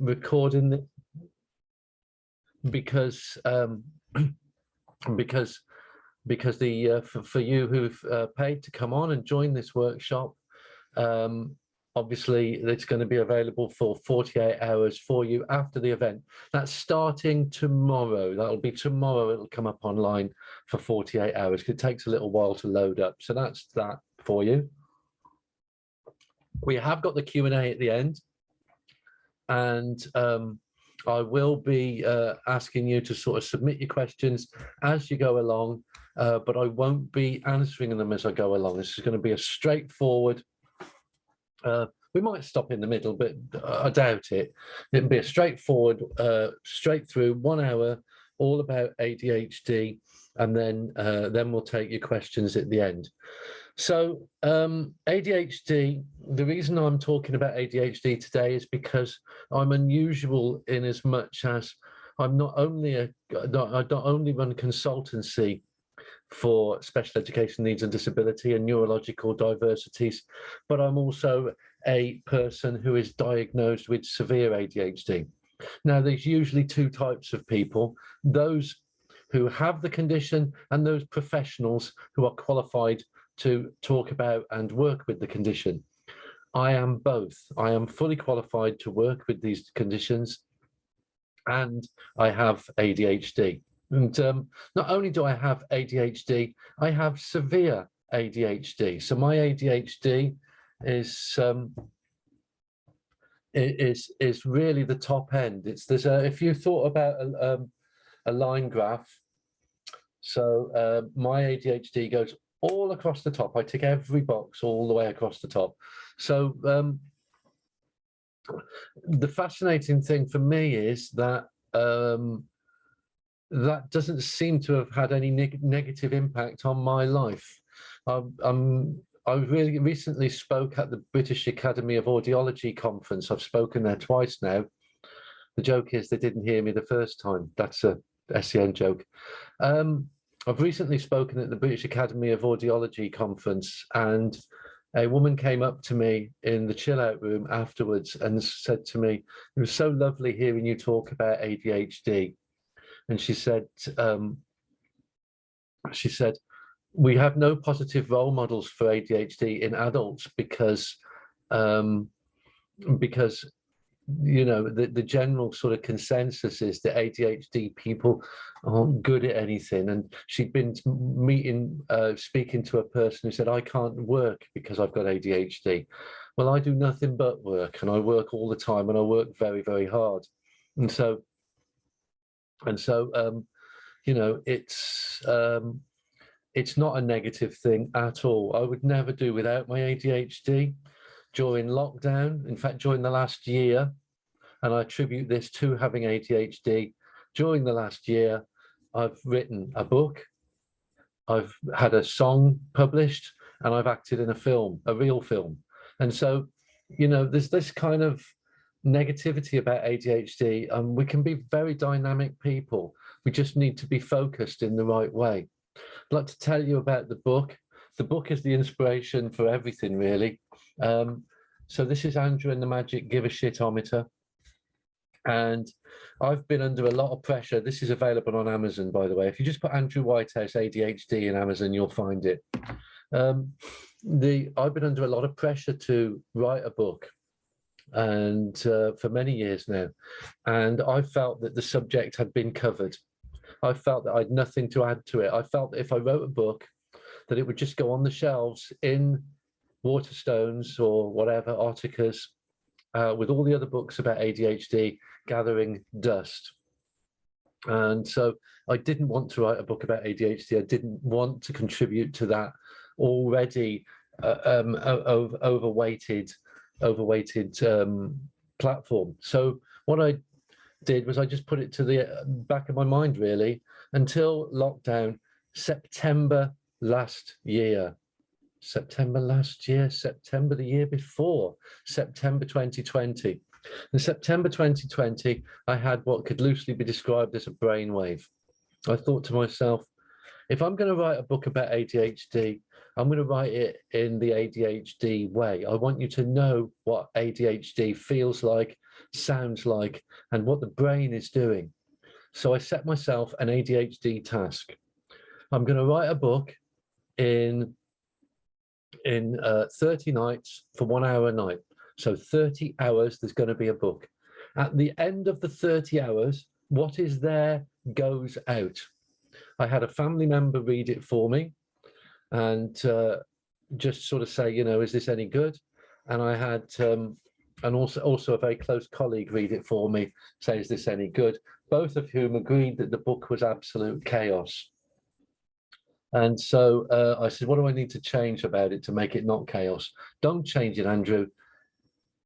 recording it because because for you who've paid to come on and join this workshop, obviously it's going to be available for 48 hours for you after the event. That's starting tomorrow. That'll be tomorrow. It'll come up online for 48 hours. It takes a little while to load up. So that's that for you. We have got the Q&A at the end, and I will be asking you to sort of submit your questions as you go along, but I won't be answering them as I go along. This is going to be a straightforward, we might stop in the middle, but I doubt it. It'll be a straightforward, straight through 1 hour, all about ADHD, and then we'll take your questions at the end. So ADHD, the reason I'm talking about ADHD today is because I'm unusual in as much as I'm not only I not only run consultancy for special education needs and disability and neurological diversities, but I'm also a person who is diagnosed with severe ADHD. Now, there's usually two types of people: those who have the condition and those professionals who are qualified to talk about and work with the condition. I am both. I am fully qualified to work with these conditions, and I have ADHD. And not only do I have ADHD, I have severe ADHD. So my ADHD is really the top end. There's if you thought about a line graph, so my ADHD goes all across the top. I tick every box all the way across the top. So the fascinating thing for me is that that doesn't seem to have had any negative impact on my life. I really recently spoke at the British Academy of Audiology conference. I've spoken there twice now. The joke is they didn't hear me the first time. That's a SEN joke. I've recently spoken at the British Academy of Audiology conference, and a woman came up to me in the chill out room afterwards and said to me, "It was so lovely hearing you talk about ADHD." And she said, "We have no positive role models for ADHD in adults because you know, the general sort of consensus is that ADHD people aren't good at anything." And she'd been speaking to a person who said, "I can't work because I've got ADHD." Well, I do nothing but work, and I work all the time, and I work very, very hard. And so you know, it's not a negative thing at all. I would never do without my ADHD. During lockdown, in fact, during the last year, and I attribute this to having ADHD, during the last year, I've written a book, I've had a song published, and I've acted in a film, a real film. And so, you know, there's this kind of negativity about ADHD. We can be very dynamic people. We just need to be focused in the right way. I'd like to tell you about the book. The book is the inspiration for everything, really. So this is Andrew and the Magic Give a Shitometer. And I've been under a lot of pressure. This is available on Amazon, by the way. If you just put Andrew Whitehouse ADHD in Amazon, you'll find it. I've been under a lot of pressure to write a book, and for many years now. And I felt that the subject had been covered. I felt that I had nothing to add to it. I felt that if I wrote a book, that it would just go on the shelves in Waterstones or whatever, Articas, with all the other books about ADHD gathering dust. And so I didn't want to write a book about ADHD. I didn't want to contribute to that already overweighted platform. So what I did was I just put it to the back of my mind, really, until lockdown, September last year, September the year before, September 2020. In September 2020, I had what could loosely be described as a brainwave. I thought to myself, if I'm going to write a book about ADHD, I'm going to write it in the ADHD way. I want you to know what ADHD feels like sounds like and what the brain is doing. So I set myself an ADHD task. I'm going to write a book in 30 nights for 1 hour a night. So 30 hours, there's going to be a book. At the end of the 30 hours, what is there goes out. I had a family member read it for me and just sort of say, you know, is this any good? And I had, and also a very close colleague read it for me, say, is this any good? Both of whom agreed that the book was absolute chaos. And so I said, what do I need to change about it to make it not chaos? Don't change it, Andrew.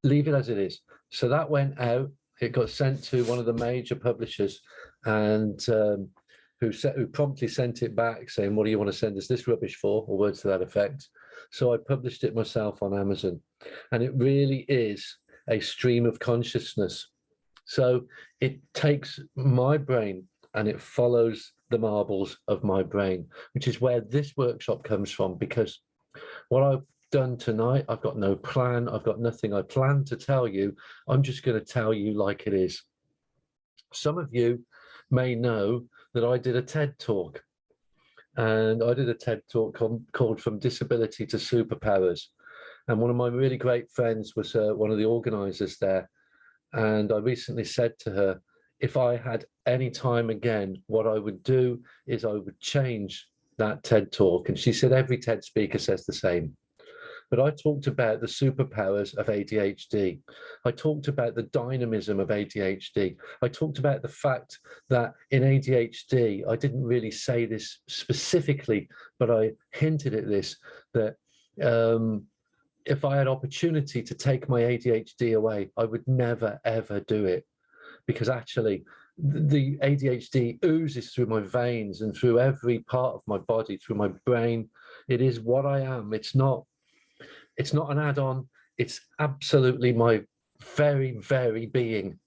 Leave it as it is. So that went out. It got sent to one of the major publishers, and who promptly sent it back saying, what do you want to send us this rubbish for, or words to that effect. So I published it myself on Amazon, and it really is a stream of consciousness. So it takes my brain and it follows the marbles of my brain, which is where this workshop comes from, because what I've done tonight, I've got no plan, I've got nothing I plan to tell you. I'm just going to tell you like it is. Some of you may know that I did a TED talk, and I did a TED talk called From Disability to Superpowers. And one of my really great friends was one of the organizers there. And I recently said to her, if I had any time again, what I would do is I would change that TED talk. And she said, every TED speaker says the same. But I talked about the superpowers of ADHD. I talked about the dynamism of ADHD. I talked about the fact that in ADHD, I didn't really say this specifically, but I hinted at this, that if I had opportunity to take my ADHD away, I would never, ever do it. Because actually, the ADHD oozes through my veins and through every part of my body, through my brain. It is what I am. It's not an add-on. It's absolutely my very, very being.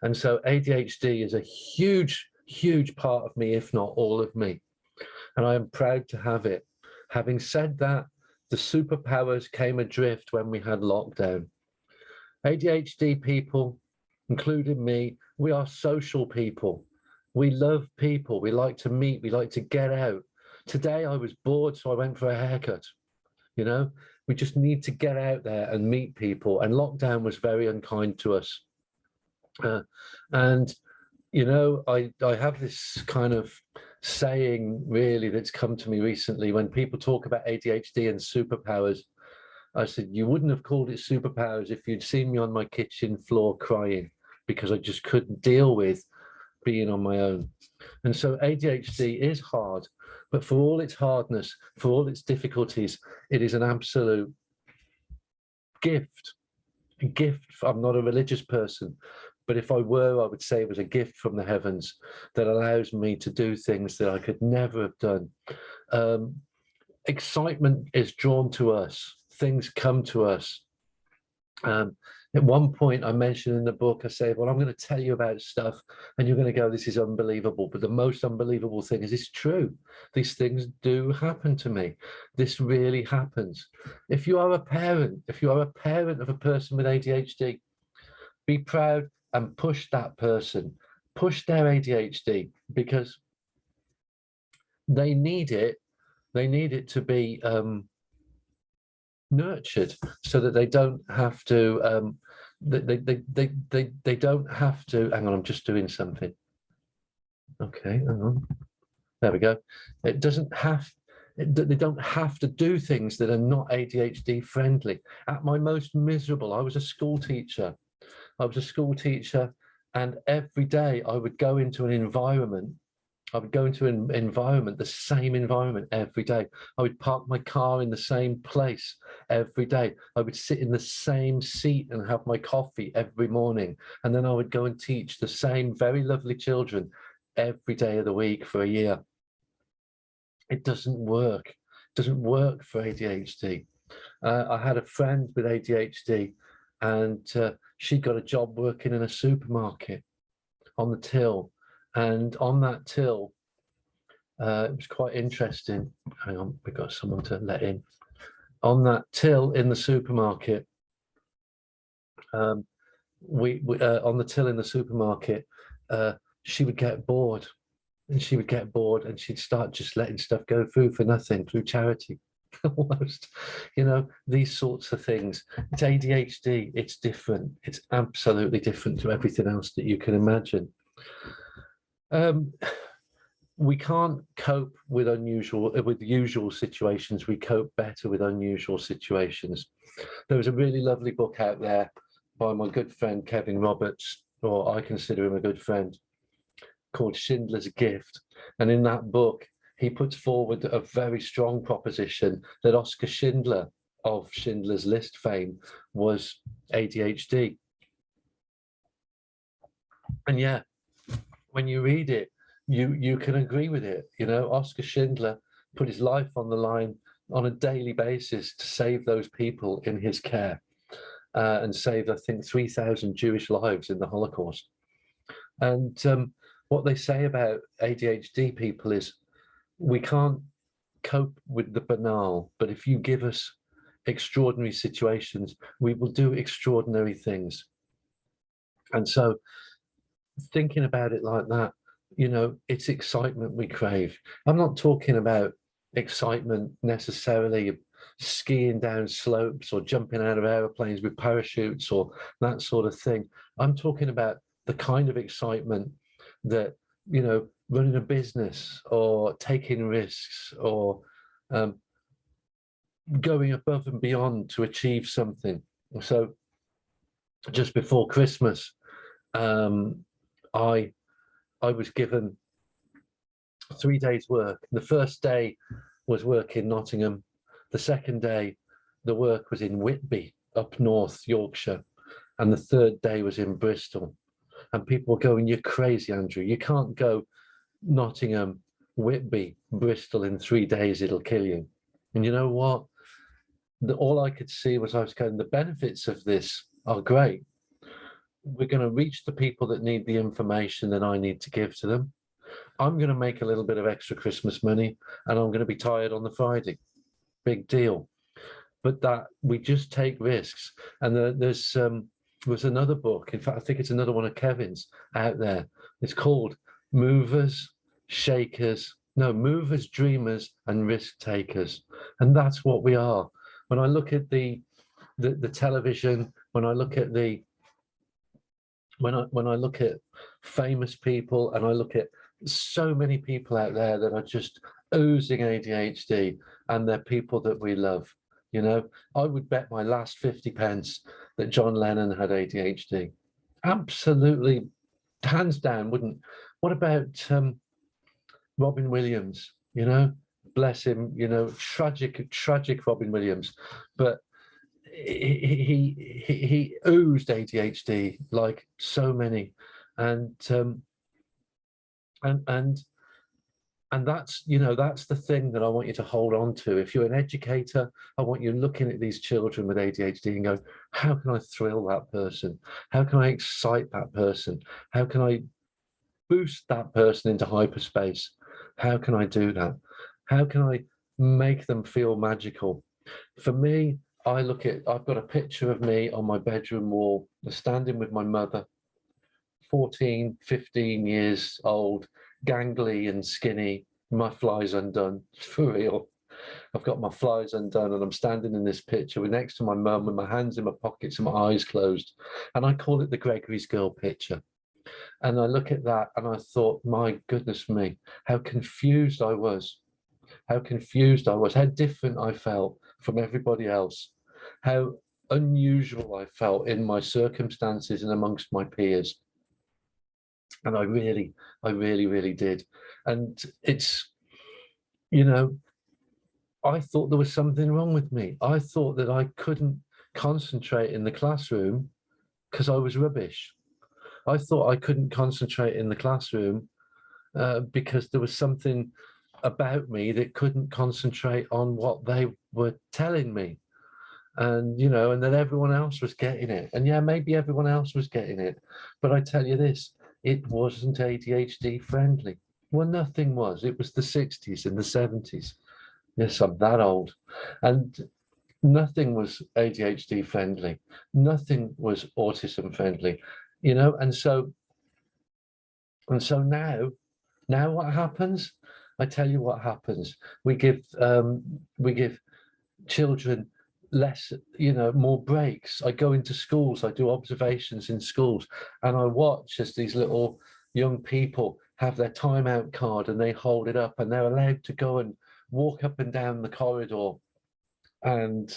And so ADHD is a huge, huge part of me, if not all of me. And I am proud to have it. Having said that, the superpowers came adrift when we had lockdown. ADHD people, including me, we are social people. We love people. We like to meet. We like to get out. Today I was bored, so I went for a haircut. You know, we just need to get out there and meet people. And lockdown was very unkind to us. And, you know, I have this kind of saying really that's come to me recently when people talk about ADHD and superpowers. I said, you wouldn't have called it superpowers if you'd seen me on my kitchen floor crying, because I just couldn't deal with being on my own. And so ADHD is hard, but for all its hardness, for all its difficulties, it is an absolute gift. A gift. I'm not a religious person, but if I were, I would say it was a gift from the heavens that allows me to do things that I could never have done. Excitement is drawn to us. Things come to us. At one point I mentioned in the book, I say, well, I'm going to tell you about stuff and you're going to go, this is unbelievable. But the most unbelievable thing is it's true. These things do happen to me. This really happens. If you are a parent, of a person with ADHD, be proud and push that person, push their ADHD, because they need it. They need it to be nurtured so that they don't have to they don't have to, hang on, I'm just doing something. Okay, hang on, there we go. They don't have to do things that are not ADHD friendly. At my most miserable, I was a school teacher, and every day I would go into an environment. The same environment every day. I would park my car in the same place every day. I would sit in the same seat and have my coffee every morning. And then I would go and teach the same very lovely children every day of the week for a year. It doesn't work. It doesn't work for ADHD. I had a friend with ADHD, and she got a job working in a supermarket on the till. And on that till, it was quite interesting. Hang on, we've got someone to let in. On that till in the supermarket, we on the till in the supermarket, she would get bored, and she'd start just letting stuff go through for nothing, through charity. Almost, these sorts of things. It's ADHD. It's different. It's absolutely different to everything else that you can imagine. We can't cope with usual situations. We cope better with unusual situations. There was a really lovely book out there by my good friend Kevin Roberts, or I consider him a good friend, called Schindler's Gift. And in that book, he puts forward a very strong proposition that Oskar Schindler of Schindler's List fame was ADHD. And yeah, when you read it, you can agree with it. Oskar Schindler put his life on the line on a daily basis to save those people in his care, and saved, I think, 3,000 Jewish lives in the Holocaust. And what they say about ADHD people is, we can't cope with the banal, but if you give us extraordinary situations, we will do extraordinary things. And so, thinking about it like that, it's excitement we crave. I'm not talking about excitement necessarily skiing down slopes or jumping out of airplanes with parachutes or that sort of thing. I'm talking about the kind of excitement that, running a business or taking risks or going above and beyond to achieve something. So just before Christmas, I was given 3 days work. The first day was work in Nottingham. The second day, the work was in Whitby, up north Yorkshire. And the third day was in Bristol. And people were going, "You're crazy, Andrew. You can't go Nottingham, Whitby, Bristol in 3 days. It'll kill you." And you know what? All I could see was, I was going, the benefits of this are great. We're going to reach the people that need the information that I need to give to them. I'm going to make a little bit of extra Christmas money, and I'm going to be tired on the Friday. Big deal. But that we just take risks. And there's another book. In fact, I think it's another one of Kevin's out there. It's called Movers, Dreamers, and Risk Takers. And that's what we are. When I look at the television, when I look at when I look at famous people, and I look at so many people out there that are just oozing ADHD, and they're people that we love. I would bet my last 50 pence that John Lennon had ADHD. Absolutely, hands down, wouldn't. What about Robin Williams? Bless him. Tragic Robin Williams, but he oozed ADHD like so many, and that's that's the thing that I want you to hold on to. If you're an educator, I want you looking at these children with ADHD and go, how can I thrill that person? How can I excite that person? How can I boost that person into hyperspace? How can I do that? How can I make them feel magical? For me, I've got a picture of me on my bedroom wall, standing with my mother, 14, 15 years old, gangly and skinny, my flies undone, for real. I've got my flies undone, and I'm standing in this picture next to my mum with my hands in my pockets and my eyes closed. And I call it the Gregory's Girl picture. And I look at that and I thought, my goodness me, how confused I was. How different I felt from everybody else, how unusual I felt in my circumstances and amongst my peers. And I really, really did. And it's, I thought there was something wrong with me. I thought that I couldn't concentrate in the classroom because I was rubbish. I thought I couldn't concentrate in the classroom because there was something about me that couldn't concentrate on what they were telling me. And, and that everyone else was getting it. And yeah, maybe everyone else was getting it. But I tell you this, it wasn't ADHD friendly. Well, nothing was. It was the 60s and the 70s. Yes, I'm that old. And Nothing was ADHD friendly. Nothing was autism friendly, you know. And so now what happens? I tell you what happens. We give children less, you know, more breaks. I go into schools, I do observations in schools, and I watch as these little young people have their timeout card and they hold it up and they're allowed to go and walk up and down the corridor, and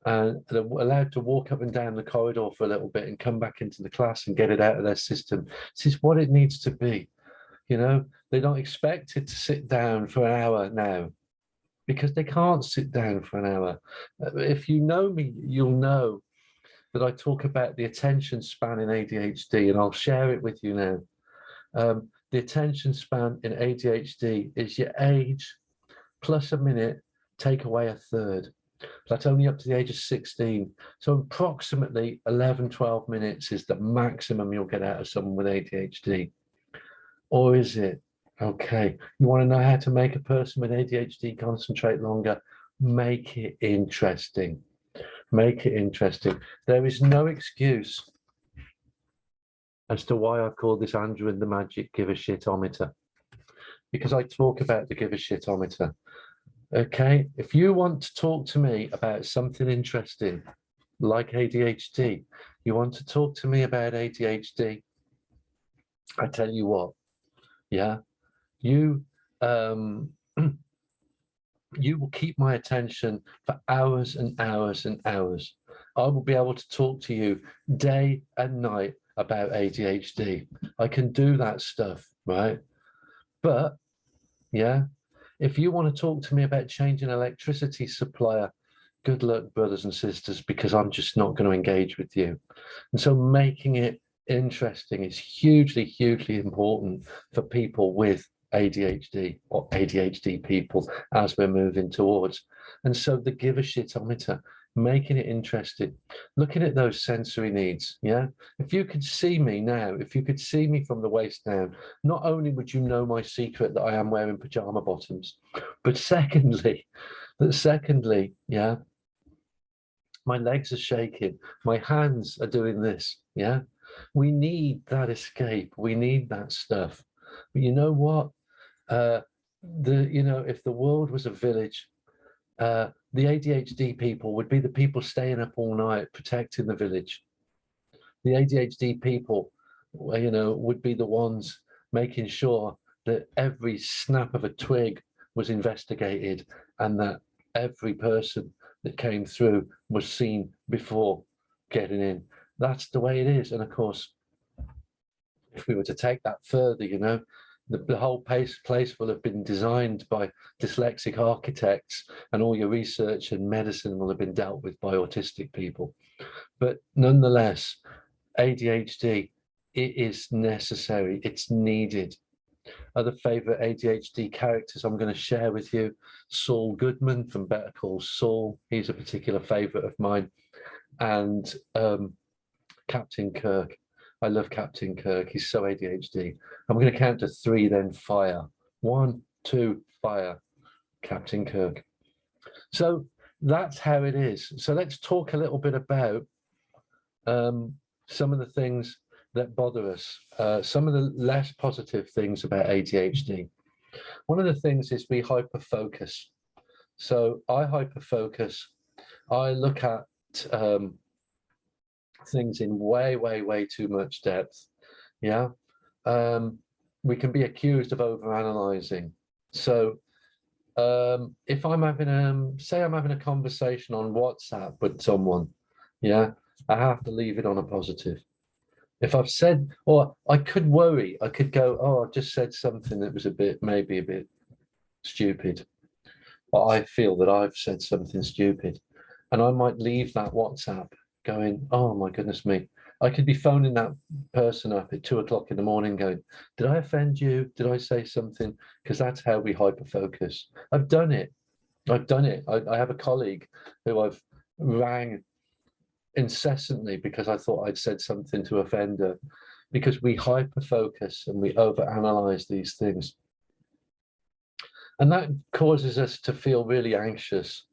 they're allowed to walk up and down the corridor for a little bit and come back into the class and get it out of their system. This is what it needs to be. You know, they're not expected to sit down for an hour now because they can't sit down for an hour. If you know me, you'll know that I talk about the attention span in ADHD, and I'll share it with you now. The attention span in ADHD is your age plus a minute, take away a third. That's only up to the age of 16. So approximately 11, 12 minutes is the maximum you'll get out of someone with ADHD. Or is it? Okay, you want to know how to make a person with ADHD concentrate longer? Make it interesting. Make it interesting. There is no excuse as to why I've called this Andrew and the Magic Give a Shitometer, because I talk about the Give a Shitometer. Okay, if you want to talk to me about something interesting like ADHD, you want to talk to me about ADHD, I tell you what, yeah, you you will keep my attention for hours and hours and hours. I will be able to talk to you day and night about ADHD. I can do that stuff, right? But yeah, if you want to talk to me about changing electricity supplier, good luck, brothers and sisters, because I'm just not going to engage with you. And so making it interesting is hugely, hugely important for people with ADHD or ADHD people as we're moving towards. And so the Give a Shitometer, making it interesting, looking at those sensory needs. Yeah. If you could see me now, if you could see me from the waist down, not only would you know my secret that I am wearing pajama bottoms, but secondly, yeah, my legs are shaking, my hands are doing this. Yeah. We need that escape. We need that stuff. But you know what? If the world was a village, the ADHD people would be the people staying up all night protecting the village. The ADHD people, would be the ones making sure that every snap of a twig was investigated and that every person that came through was seen before getting in. That's the way it is. And of course, if we were to take that further, the whole place will have been designed by dyslexic architects, and all your research and medicine will have been dealt with by autistic people. But nonetheless, ADHD, it is necessary, it's needed. Other favorite ADHD characters I'm going to share with you: Saul Goodman from Better Call Saul, he's a particular favorite of mine, and Captain Kirk. I love Captain Kirk. He's so ADHD. I'm going to count to 3, then fire. 1, 2, fire. Captain Kirk. So that's how it is. So let's talk a little bit about some of the things that bother us, some of the less positive things about ADHD. One of the things is we hyperfocus. So I hyperfocus. I look at things in way, way, way too much depth. Yeah. We can be accused of overanalyzing. So if I'm having say I'm having a conversation on WhatsApp with someone, yeah, I have to leave it on a positive. If I've said, or I could worry, I could go, oh, I've just said something that was maybe a bit stupid. But I feel that I've said something stupid. And I might leave that WhatsApp going, oh my goodness me. I could be phoning that person up at 2 o'clock in the morning going, did I offend you? Did I say something? Because that's how we hyperfocus. I've done it. I have a colleague who I've rang incessantly because I thought I'd said something to offend her, because we hyperfocus and we overanalyze these things. And that causes us to feel really anxious.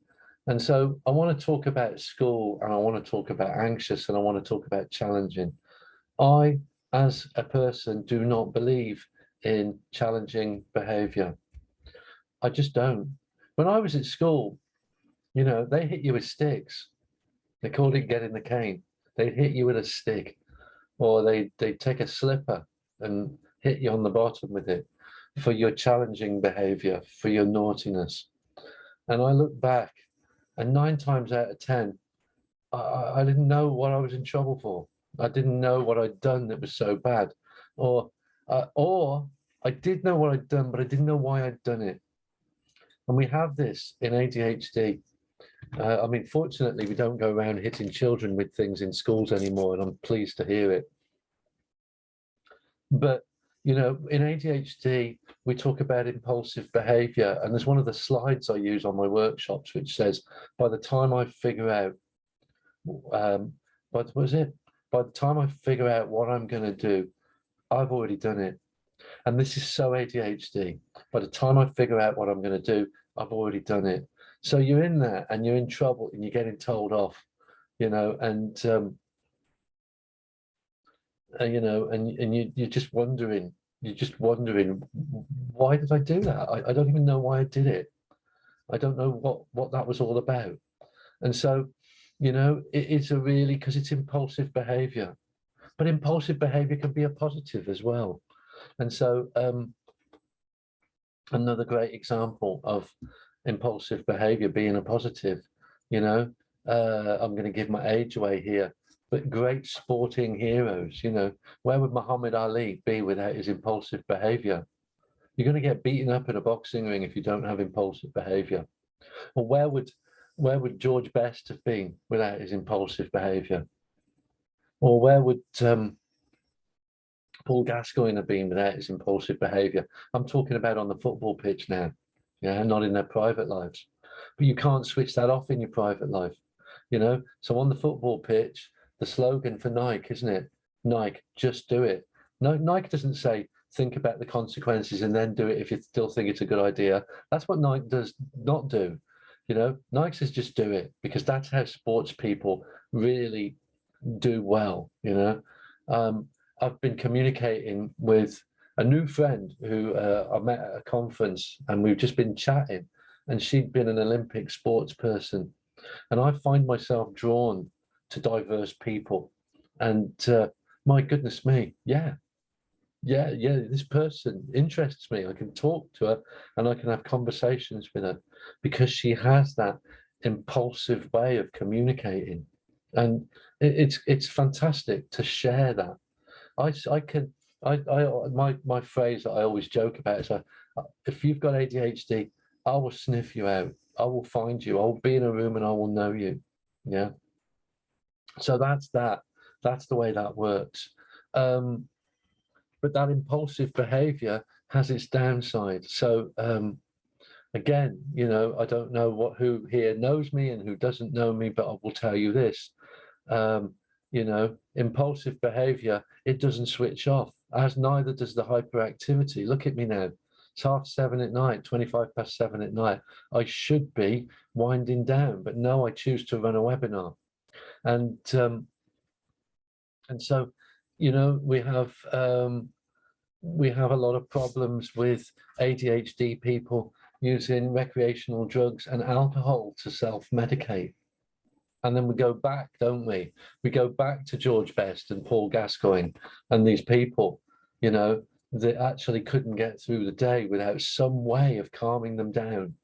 And so I want to talk about school, and I want to talk about anxious, and I want to talk about challenging. I, as a person, do not believe in challenging behavior. I just don't. When I was at school, they hit you with sticks. They called it getting the cane. They'd hit you with a stick, or they'd take a slipper and hit you on the bottom with it for your challenging behavior, for your naughtiness. And I look back, and 9 times out of 10, I didn't know what I was in trouble for. I didn't know what I'd done that was so bad, or I did know what I'd done, but I didn't know why I'd done it. And we have this in ADHD. I mean, fortunately, we don't go around hitting children with things in schools anymore, and I'm pleased to hear it. But, in ADHD, we talk about impulsive behavior, and there's one of the slides I use on my workshops, which says, by the time I figure out, by the time I figure out what I'm going to do, I've already done it. And this is so ADHD. By the time I figure out what I'm going to do, I've already done it. So you're in there and you're in trouble and you're getting told off, and you're just wondering, why did I do that? I don't even know why I did it. I don't know what that was all about. And so, it's a really, because it's impulsive behavior, but impulsive behavior can be a positive as well. And so, another great example of impulsive behavior being a positive, I'm going to give my age away here, but great sporting heroes, where would Muhammad Ali be without his impulsive behavior? You're going to get beaten up in a boxing ring if you don't have impulsive behavior. Or where would George Best have been without his impulsive behavior? Or where would Paul Gascoigne have been without his impulsive behavior? I'm talking about on the football pitch now, not in their private lives. But you can't switch that off in your private life, So on the football pitch, the slogan for Nike, isn't it? Nike, just do it. No, Nike doesn't say think about the consequences and then do it if you still think it's a good idea. That's what Nike does not do. Nike says just do it, because that's how sports people really do well. I've been communicating with a new friend who I met at a conference, and we've just been chatting, and she'd been an Olympic sports person. And I find myself drawn to diverse people. And my goodness me, yeah, this person interests me. I can talk to her and I can have conversations with her because she has that impulsive way of communicating. And it's fantastic to share that. My phrase that I always joke about is, if you've got ADHD, I will sniff you out. I will find you. I will be in a room and I will know you. Yeah. So that's that. That's the way that works. But that impulsive behavior has its downside. So again, I don't know who here knows me and who doesn't know me, but I will tell you this. Impulsive behavior, it doesn't switch off, as neither does the hyperactivity. Look at me now. It's 7:30 at night, 7:25 at night. I should be winding down, but no, I choose to run a webinar. And so, we have a lot of problems with ADHD people using recreational drugs and alcohol to self-medicate. And then we go back, don't we? We go back to George Best and Paul Gascoigne and these people, that actually couldn't get through the day without some way of calming them down.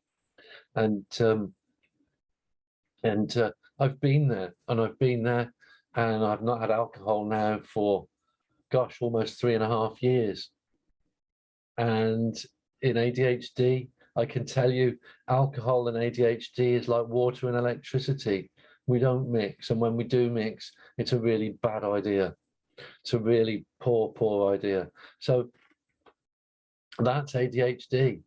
And I've been there, and I've not had alcohol now for, gosh, almost 3.5 years. And in ADHD, I can tell you, alcohol and ADHD is like water and electricity. We don't mix, and when we do mix, it's a really bad idea. It's a really poor idea. So that's ADHD.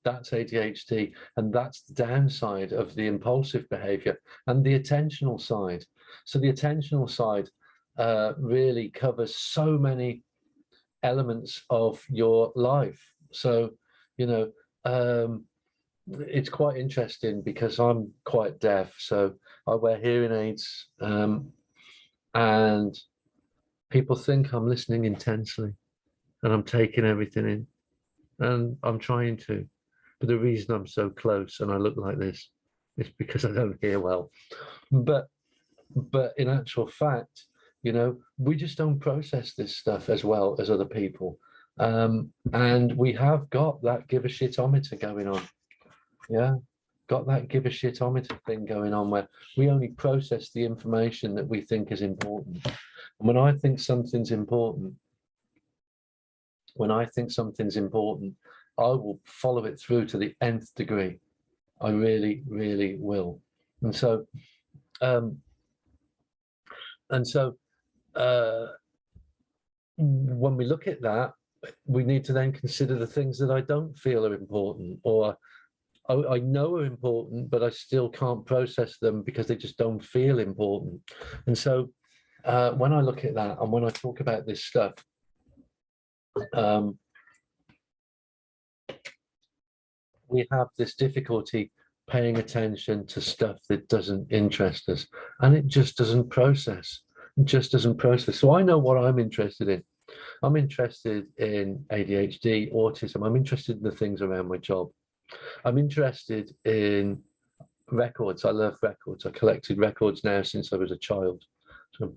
That's ADHD, and that's the downside of the impulsive behavior and the attentional side. So the attentional side really covers so many elements of your life. So, it's quite interesting because I'm quite deaf, so I wear hearing aids, and people think I'm listening intensely and I'm taking everything in, and I'm trying to. But the reason I'm so close and I look like this is because I don't hear well. But in actual fact, we just don't process this stuff as well as other people. And we have got that give a shitometer going on. Yeah, got that give a shitometer thing going on where we only process the information that we think is important. And when I think something's important, I will follow it through to the nth degree. I really, really will. And so, um, when we look at that, we need to then consider the things that I don't feel are important, or I know are important, but I still can't process them because they just don't feel important. And so when I look at that and when I talk about this stuff, we have this difficulty paying attention to stuff that doesn't interest us, and it just doesn't process. It just doesn't process. So I know what I'm interested in. I'm interested in ADHD, autism. I'm interested in the things around my job. I'm interested in records. I love records. I collected records now since I was a child. So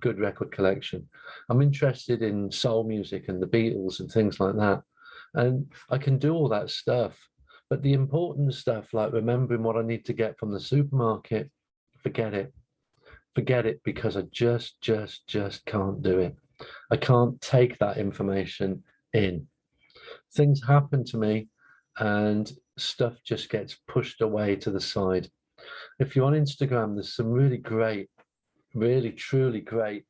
good record collection. I'm interested in soul music and the Beatles and things like that. And I can do all that stuff. But the important stuff, like remembering what I need to get from the supermarket, forget it. Forget it, because I just can't do it. I can't take that information in. Things happen to me and stuff just gets pushed away to the side. If you're on Instagram, there's some really great, really truly great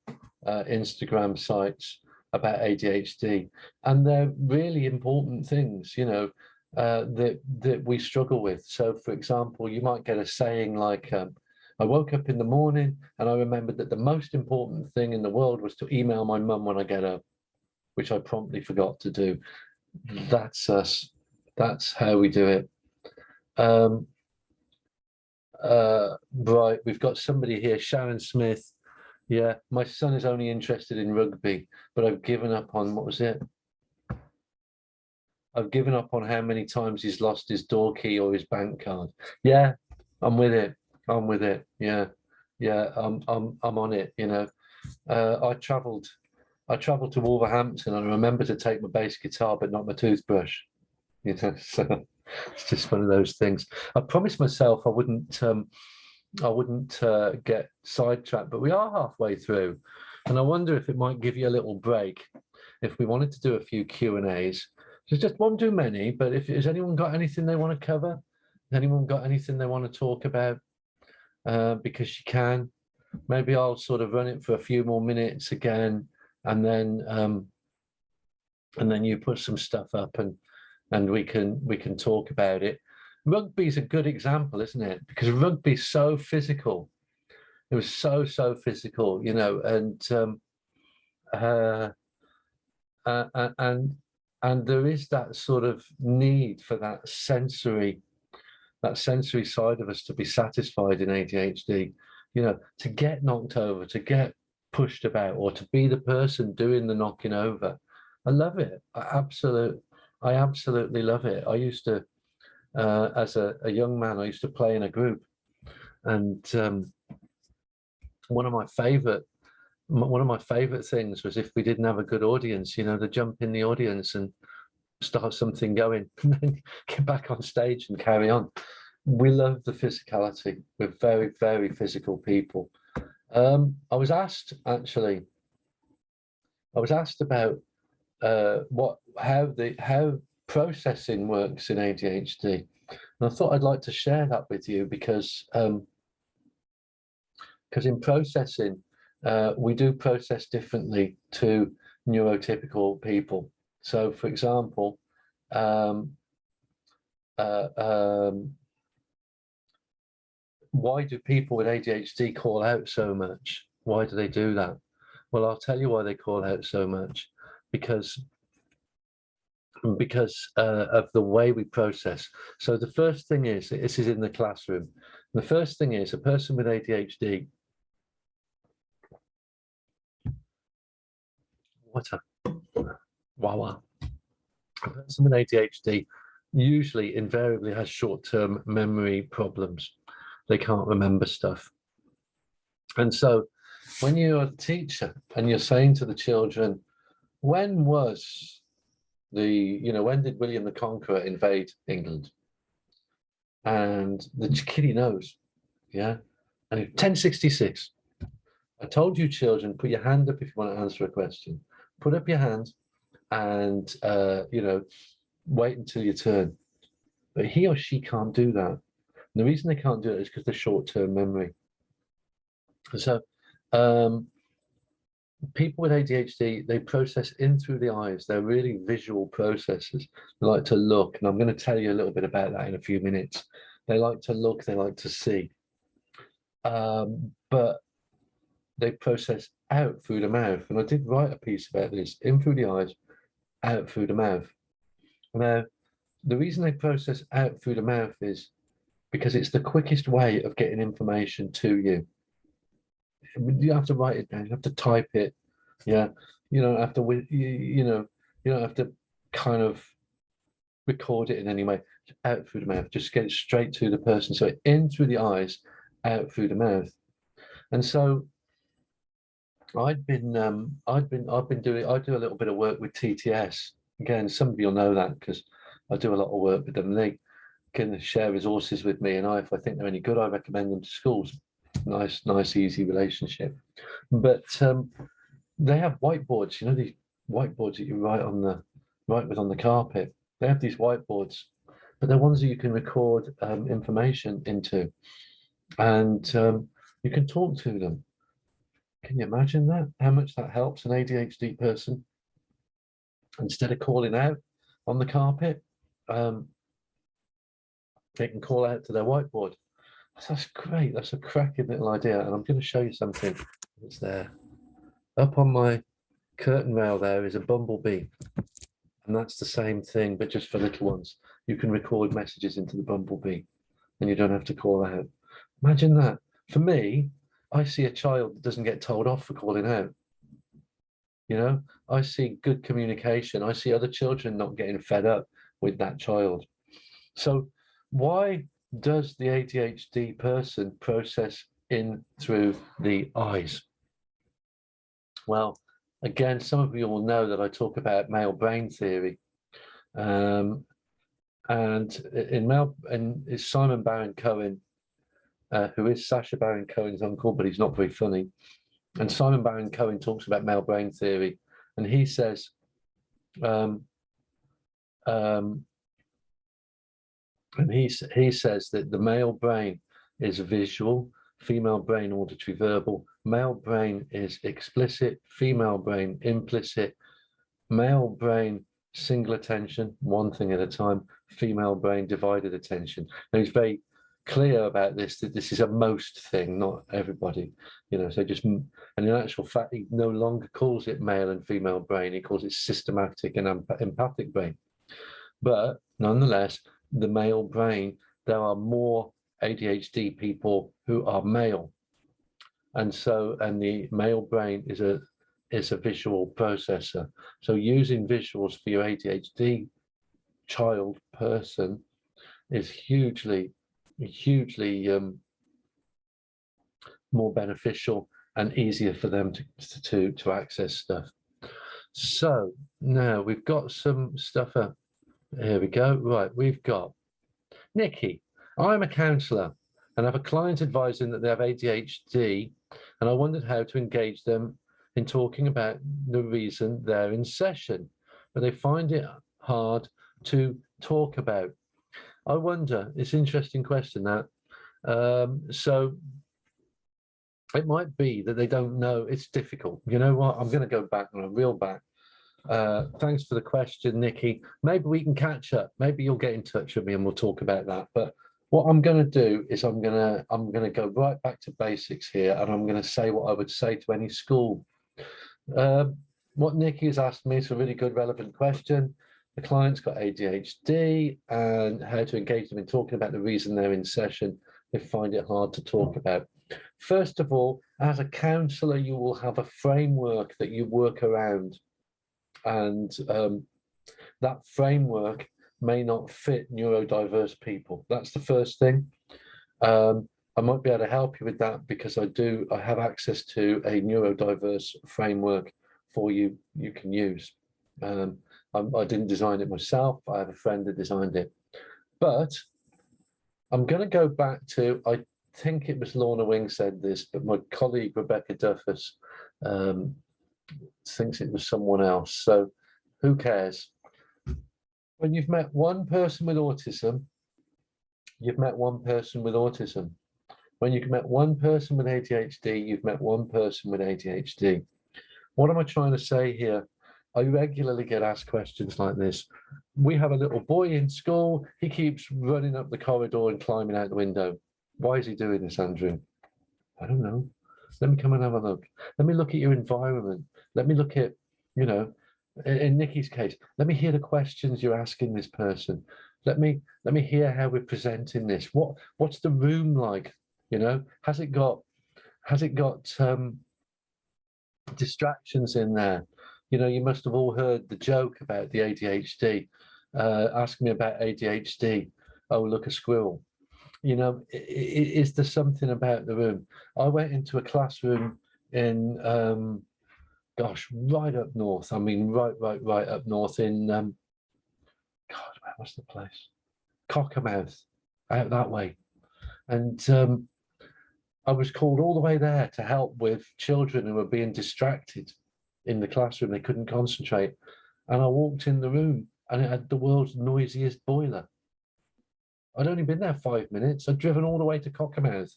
Instagram sites about ADHD, and they're really important things, that we struggle with. So, for example, you might get a saying like, I woke up in the morning and I remembered that the most important thing in the world was to email my mum when I get up, which I promptly forgot to do. That's us. That's how we do it. Right, we've got somebody here, Sharon Smith. Yeah, my son is only interested in rugby, but I've given up on, what was it? I've given up on how many times he's lost his door key or his bank card. Yeah, I'm with it. I'm with it. Yeah, yeah, I'm on it. I travelled to Wolverhampton and I remember to take my bass guitar, but not my toothbrush. So it's just one of those things. I promised myself I wouldn't get sidetracked, but we are halfway through, and I wonder if it might give you a little break if we wanted to do a few Q&As. Just won't do many, but if has anyone got anything they want to cover? Has anyone got anything they want to talk about? Because you can. Maybe I'll sort of run it for a few more minutes again, and then you put some stuff up and we can talk about it. Rugby's a good example, isn't it? Because rugby's so physical. It was so physical, and there is that sort of need for that sensory side of us to be satisfied in ADHD. To get knocked over, to get pushed about, or to be the person doing the knocking over. I love it. I absolutely love it. I used to, as a young man, I used to play in a group, and one of my favorite things was if we didn't have a good audience, to jump in the audience and start something going, and then get back on stage and carry on. We love the physicality. We're very, very physical people. I was asked about how processing works in ADHD, and I thought I'd like to share that with you because in processing we do process differently to neurotypical people. So, for example, why do people with ADHD call out so much? Why do they do that? Well, I'll tell you why they call out so much. Because because of the way we process. So the first thing is, this is in the classroom. The first thing is a person with ADHD. What a wow. A person with ADHD usually invariably has short-term memory problems. They can't remember stuff. And so when you're a teacher and you're saying to the children, when was when did William the Conqueror invade England? And the kiddie knows, yeah? And 1066. I told you, children, put your hand up if you want to answer a question. Put up your hand and, wait until your turn. But he or she can't do that. And the reason they can't do it is because of short-term memory. So people with ADHD, they process in through the eyes. They're really visual processors. They like to look, and I'm going to tell you a little bit about that in a few minutes. They like to look, they like to see. But they process out through the mouth. And I did write a piece about this, in through the eyes, out through the mouth. Now, the reason they process out through the mouth is because it's the quickest way of getting information to you. You have to write it down, you have to type it. Yeah. You don't have to, you don't have to kind of record it in any way. Out through the mouth, just get it straight to the person. So in through the eyes, out through the mouth. And so I do a little bit of work with TTS. Again, some of you'll know that because I do a lot of work with them. They can share resources with me, and if I think they're any good, I recommend them to schools. Nice, easy relationship. But they have whiteboards. You know, these whiteboards that you write with on the carpet. They have these whiteboards, but they're ones that you can record information into, and you can talk to them. Can you imagine that? How much that helps an ADHD person? Instead of calling out on the carpet, they can call out to their whiteboard. That's great. That's a cracking little idea. And I'm going to show you something that's there. Up on my curtain rail there is a bumblebee. And that's the same thing, but just for little ones. You can record messages into the bumblebee and you don't have to call out. Imagine that. For me, I see a child that doesn't get told off for calling out. You know, I see good communication. I see other children not getting fed up with that child. So why does the ADHD person process in through the eyes? Well, again, some of you will know that I talk about male brain theory. And it's Simon Baron-Cohen, who is Sacha Baron Cohen's uncle, but he's not very funny. And Simon Baron-Cohen talks about male brain theory, and he says, and he says that the male brain is visual, female brain auditory verbal, male brain is explicit, female brain implicit, male brain single attention, one thing at a time, female brain divided attention. Now he's very clear about this, that this is a most thing, not everybody, so just, and in actual fact, he no longer calls it male and female brain, he calls it systematic and empathic brain. But nonetheless, the male brain, there are more ADHD people who are male. And the male brain is a visual processor. So using visuals for your ADHD child person is hugely more beneficial and easier for them to access stuff. So now we've got some stuff up. Here we go. Right, we've got Nikki. I'm a counsellor and have a client advising that they have ADHD, and I wondered how to engage them in talking about the reason they're in session, but they find it hard to talk about. I wonder, it's an interesting question, that. So it might be that they don't know, it's difficult. You know what? I'm going to go back and reel back. Thanks for the question, Nikki. Maybe we can catch up. Maybe you'll get in touch with me and we'll talk about that. But what I'm going to do is I'm going to go right back to basics here, and I'm going to say what I would say to any school. What Nikki has asked me is a really good, relevant question. the client's got ADHD and how to engage them in talking about the reason they're in session, they find it hard to talk about. First of all, as a counsellor, you will have a framework that you work around, and that framework may not fit neurodiverse people. That's the first thing. I might be able to help you with that because I have access to a neurodiverse framework for you can use. I didn't design it myself. I have a friend that designed it. But I'm going to go back to, I think it was Lorna Wing said this, but my colleague Rebecca Duffus thinks it was someone else. So who cares? When you've met one person with autism, you've met one person with autism. When you've met one person with ADHD, you've met one person with ADHD. What am I trying to say here? I regularly get asked questions like this. We have a little boy in school. He keeps running up the corridor and climbing out the window. Why is he doing this, Andrew? I don't know. Let me come and have a look. Let me look at your environment. Let me look at, you know, in Nikki's case, let me hear the questions you're asking this person. Let me hear how we're presenting this. What's the room like? You know, has it got distractions in there? You know, you must have all heard the joke about the ADHD. Ask me about ADHD. Oh, look, a squirrel. You know, is there something about the room? I went into a classroom in, gosh, right up north. I mean, right up north in, God, what's the place? Cockermouth, out that way. And I was called all the way there to help with children who were being distracted in the classroom. They couldn't concentrate. And I walked in the room and it had the world's noisiest boiler. I'd only been there 5 minutes. I'd driven all the way to Cockermouth.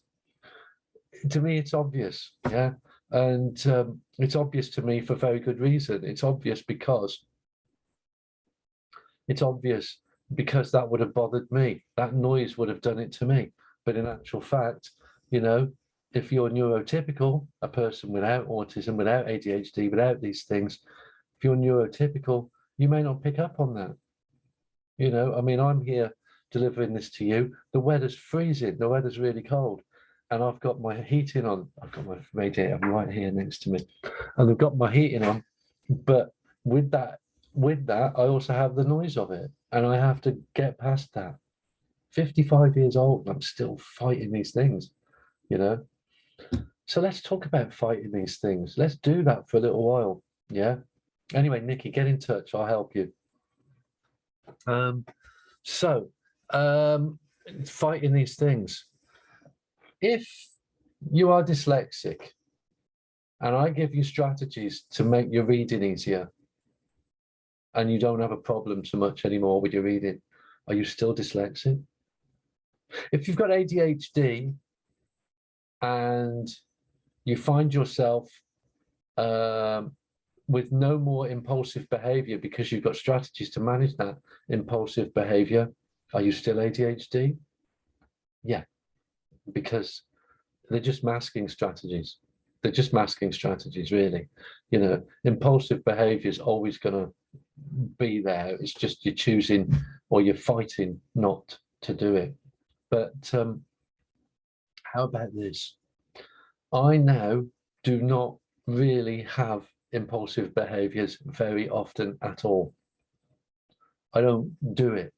To me, it's obvious, yeah? And it's obvious to me for very good reason. It's obvious because that would have bothered me. That noise would have done it to me. But in actual fact, you know, if you're neurotypical, a person without autism, without ADHD, without these things, if you're neurotypical, you may not pick up on that. You know, I mean, I'm here delivering this to you. The weather's freezing. The weather's really cold. And I've got my heating on. I've got my radiator right here next to me. And I've got my heating on. But with that, I also have the noise of it. And I have to get past that. 55 years old, I'm still fighting these things, you know? So let's talk about fighting these things. Let's do that for a little while, yeah? Anyway, Nikki, get in touch. I'll help you. Fighting these things. If you are dyslexic and I give you strategies to make your reading easier and you don't have a problem so much anymore with your reading, are you still dyslexic? If you've got ADHD and you find yourself with no more impulsive behavior because you've got strategies to manage that impulsive behavior, are you still ADHD? Yeah, because they're just masking strategies. They're just masking strategies, really. You know, impulsive behavior is always going to be there. It's just you're choosing or you're fighting not to do it. But how about this? I now do not really have impulsive behaviors very often at all. I don't do it.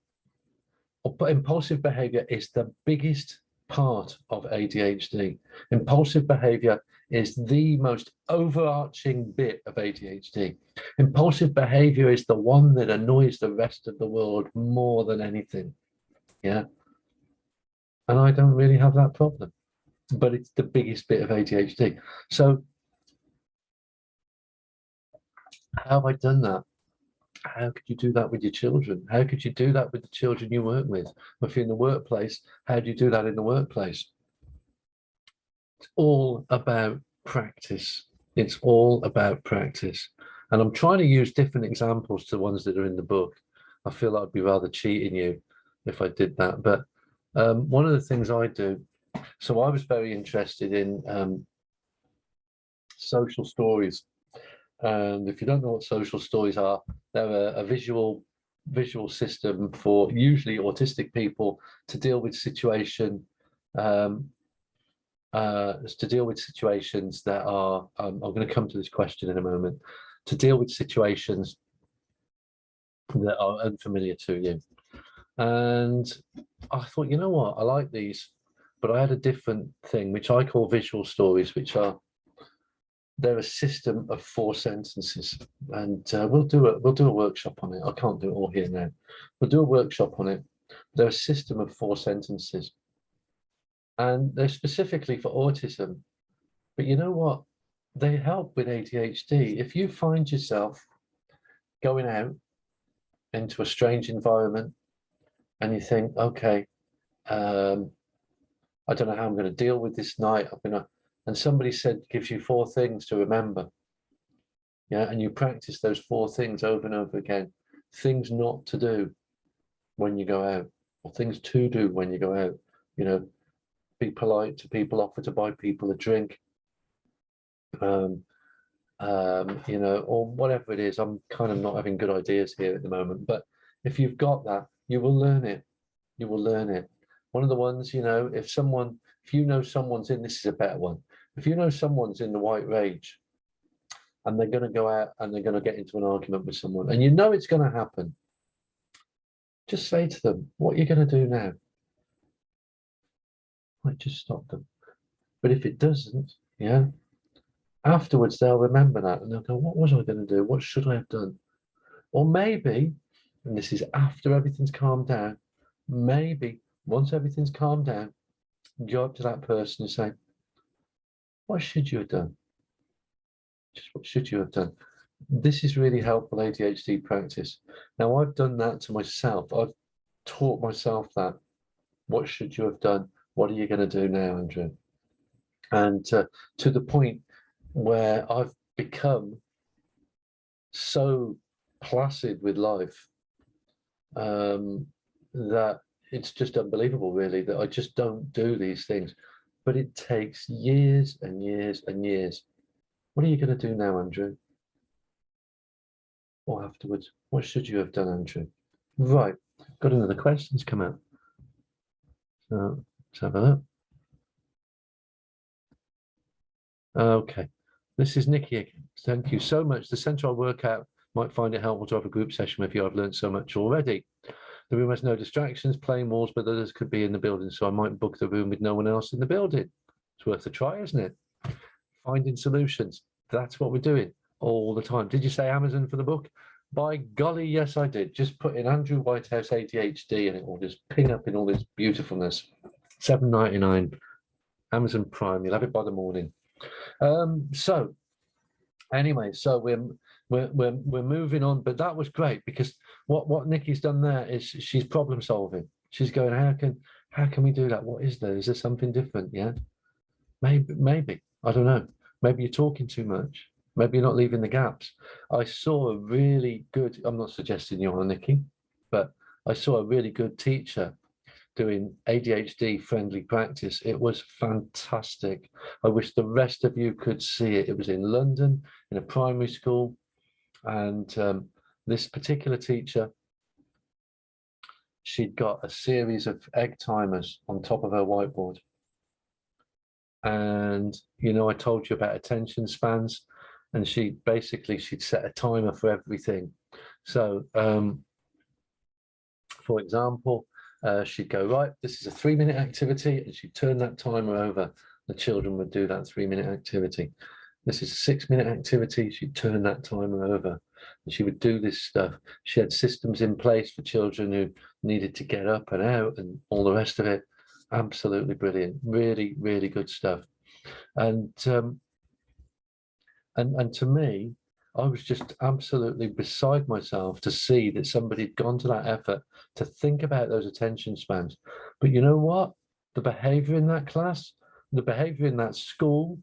But impulsive behavior is the biggest part of ADHD. Impulsive behavior is the most overarching bit of ADHD. Impulsive behavior is the one that annoys the rest of the world more than anything. Yeah. And I don't really have that problem, but it's the biggest bit of ADHD. So how have I done that? How could you do that with your children? How could you do that with the children you work with? If you're in the workplace, how do you do that in the workplace? It's all about practice. It's all about practice. And I'm trying to use different examples to the ones that are in the book. I feel like I'd be rather cheating you if I did that. But one of the things I do, so I was very interested in social stories. And if you don't know what social stories are, they're a visual visual system for usually autistic people to deal with situations that are, I'm going to come to this question in a moment, to deal with situations that are unfamiliar to you. And I thought, you know what, I like these, but I had a different thing, which I call visual stories, which are, they're a system of 4 sentences, and we'll do a workshop on it. I can't do it all here now. We'll do a workshop on it. They're a system of 4 sentences, and they're specifically for autism. But you know what? They help with ADHD. If you find yourself going out into a strange environment and you think, okay, I don't know how I'm going to deal with this night. And somebody said, gives you 4 things to remember. Yeah, and you practice those 4 things over and over again. Things not to do when you go out, or things to do when you go out. You know, be polite to people, offer to buy people a drink. You know, or whatever it is. I'm kind of not having good ideas here at the moment, but if you've got that, you will learn it. You will learn it. One of the ones, you know, if you know someone's in, this is a better one. If you know someone's in the white rage and they're going to go out and they're going to get into an argument with someone, and you know it's going to happen, just say to them, what are you going to do now? Like, just stop them. But if it doesn't, yeah, afterwards they'll remember that and they'll go, what was I going to do? What should I have done? Or maybe, and this is after everything's calmed down, maybe once everything's calmed down, go up to that person and say, what should you have done? Just what should you have done? This is really helpful ADHD practice. Now, I've done that to myself. I've taught myself that. What should you have done? What are you going to do now, Andrew? And to the point where I've become so placid with life that it's just unbelievable, really, that I just don't do these things. But it takes years and years and years. What are you going to do now, Andrew? Or afterwards? What should you have done, Andrew? Right, got another question's come out. So let's have a look. Okay, this is Nikki again. Thank you so much. The centre I work at might find it helpful to have a group session with you. I've learned so much already. The room has no distractions, plain walls, but others could be in the building, so I might book the room with no one else in the building. It's worth a try, isn't it? Finding solutions. That's what we're doing all the time. Did you say Amazon for the book? By golly, yes, I did. Just put in Andrew Whitehouse ADHD and it will just ping up in all this beautifulness. $7.99, Amazon Prime. You'll have it by the morning. So anyway, so we're moving on, but that was great because what Nikki's done there is she's problem solving. She's going, how can we do that? What is there? Is there something different? Yeah, maybe I don't know. Maybe you're talking too much. Maybe you're not leaving the gaps. I saw a really good. I'm not suggesting you're Nikki, but I saw a really good teacher doing ADHD friendly practice. It was fantastic. I wish the rest of you could see it. It was in London in a primary school, and this particular teacher, she'd got a series of egg timers on top of her whiteboard. And you know, I told you about attention spans, and she'd set a timer for everything. So for example, she'd go, right, this is a 3-minute activity, and she'd turn that timer over. The children would do that 3-minute activity. This is a 6-minute activity. She'd turn that timer over, and she would do this stuff. She had systems in place for children who needed to get up and out and all the rest of it. Absolutely brilliant. Really, really good stuff. And to me, I was just absolutely beside myself to see that somebody had gone to that effort to think about those attention spans. But you know what? The behavior in that class, the behavior in that school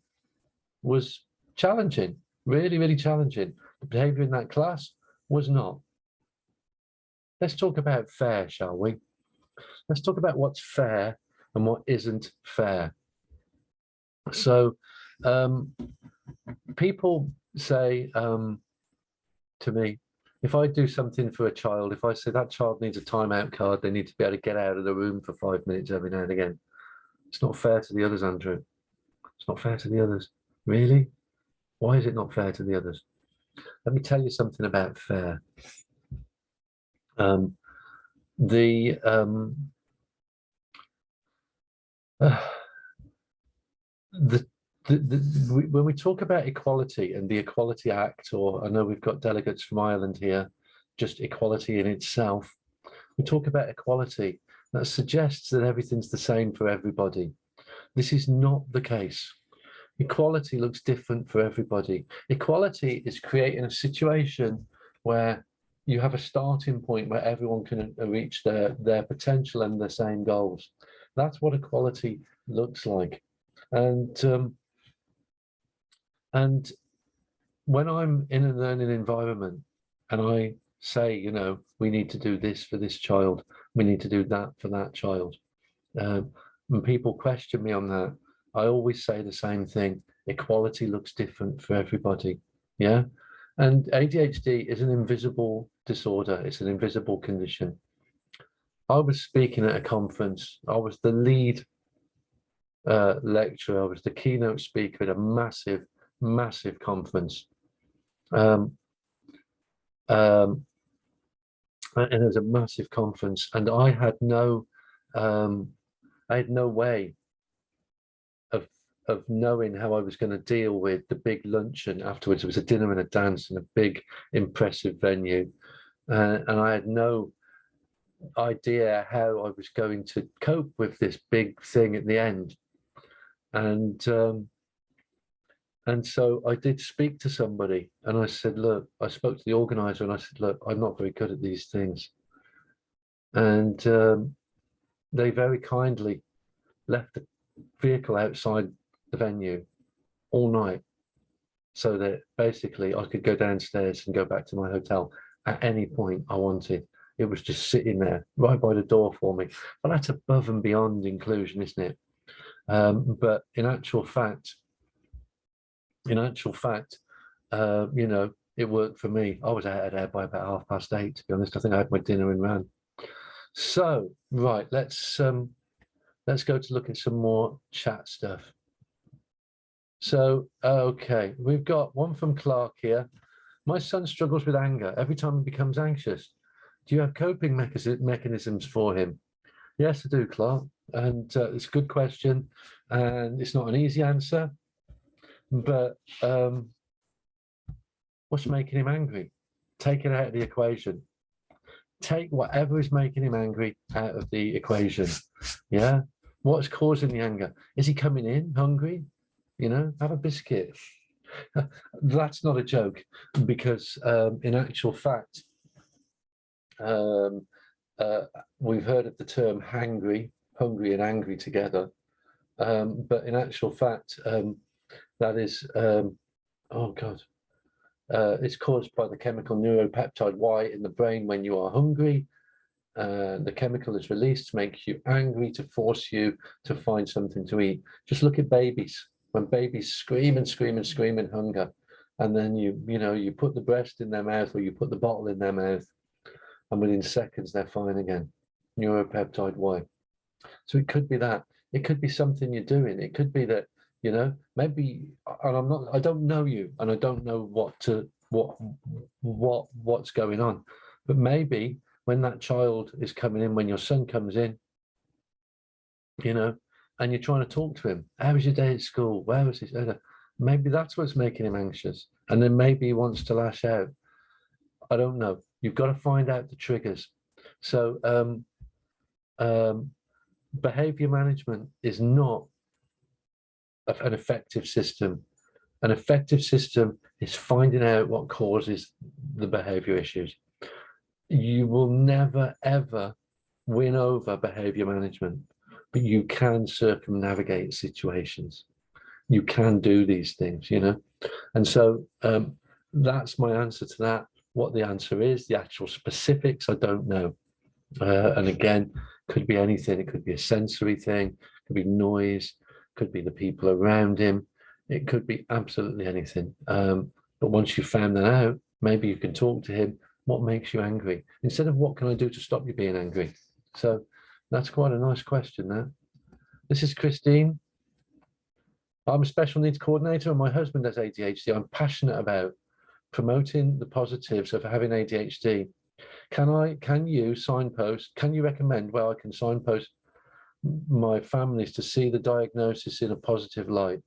was challenging, really, really challenging. The behavior in that class was not. Let's talk about fair, shall we? Let's talk about what's fair and what isn't fair. So people say to me, If I do something for a child, if I say that child needs a timeout card, they need to be able to get out of the room for 5 minutes every now and again. It's not fair to the others, Andrew. It's not fair to the others. Really? Why is it not fair to the others? Let me tell you something about fair. Um, the when we talk about equality and the Equality Act, or I know we've got delegates from Ireland here, just equality in itself, we talk about equality. That suggests that everything's the same for everybody. This is not the case. Equality looks different for everybody. Equality is creating a situation where you have a starting point where everyone can reach their potential and the same goals. That's what equality looks like. And when I'm in a learning environment and I say, you know, we need to do this for this child, we need to do that for that child, and people question me on that, I always say the same thing. Equality looks different for everybody. Yeah. And ADHD is an invisible disorder. It's an invisible condition. I was speaking at a conference. I was the lead lecturer. I was the keynote speaker at a massive, massive conference. And it was a massive conference, and I had no way of knowing how I was going to deal with the big luncheon afterwards. It was a dinner and a dance in a big, impressive venue. And I had no idea how I was going to cope with this big thing at the end. And so I did speak to somebody, and I said, look, I spoke to the organizer, and I said, look, I'm not very good at these things. And they very kindly left the vehicle outside the venue all night, so that basically I could go downstairs and go back to my hotel at any point I wanted. It was just sitting there right by the door for me. But that's above and beyond inclusion, isn't it? But in actual fact, you know, it worked for me. I was out of there by about 8:30, to be honest. I think I had my dinner and ran. So, right, let's go to look at some more chat stuff. So, okay, we've got one from Clark here. My son struggles with anger every time he becomes anxious. Do you have coping mechanisms for him? Yes, I do, Clark. And it's a good question. And it's not an easy answer. But what's making him angry? Take it out of the equation. Take whatever is making him angry out of the equation. Yeah. What's causing the anger? Is he coming in hungry? You know, have a biscuit. That's not a joke, because in actual fact, we've heard of the term hangry, hungry and angry together. But in actual fact, that is, oh God, it's caused by the chemical neuropeptide Y in the brain when you are hungry. The chemical is released to make you angry, to force you to find something to eat. Just look at babies. When babies scream and scream and scream in hunger, and then you put the breast in their mouth, or you put the bottle in their mouth, and within seconds they're fine again. Neuropeptide Y. So it could be that. It could be something you're doing. It could be that, you know, maybe, and I don't know you, and I don't know what's going on, but maybe when that child is coming in, when your son comes in, you know, and you're trying to talk to him, how was your day at school? Where was he? Maybe that's what's making him anxious. And then maybe he wants to lash out. I don't know. You've got to find out the triggers. So behavior management is not an effective system. An effective system is finding out what causes the behavior issues. You will never, ever win over behavior management, but you can circumnavigate situations. You can do these things, you know. And so that's my answer to that. What the answer is, the actual specifics, I don't know. And again, could be anything. It could be a sensory thing, could be noise, could be the people around him. It could be absolutely anything. But once you've found that out, maybe you can talk to him what makes you angry, instead of what can I do to stop you being angry. So that's quite a nice question, that. This is Christine. I'm a special needs coordinator and my husband has ADHD. I'm passionate about promoting the positives of having ADHD. Can you recommend where I can signpost my families to see the diagnosis in a positive light?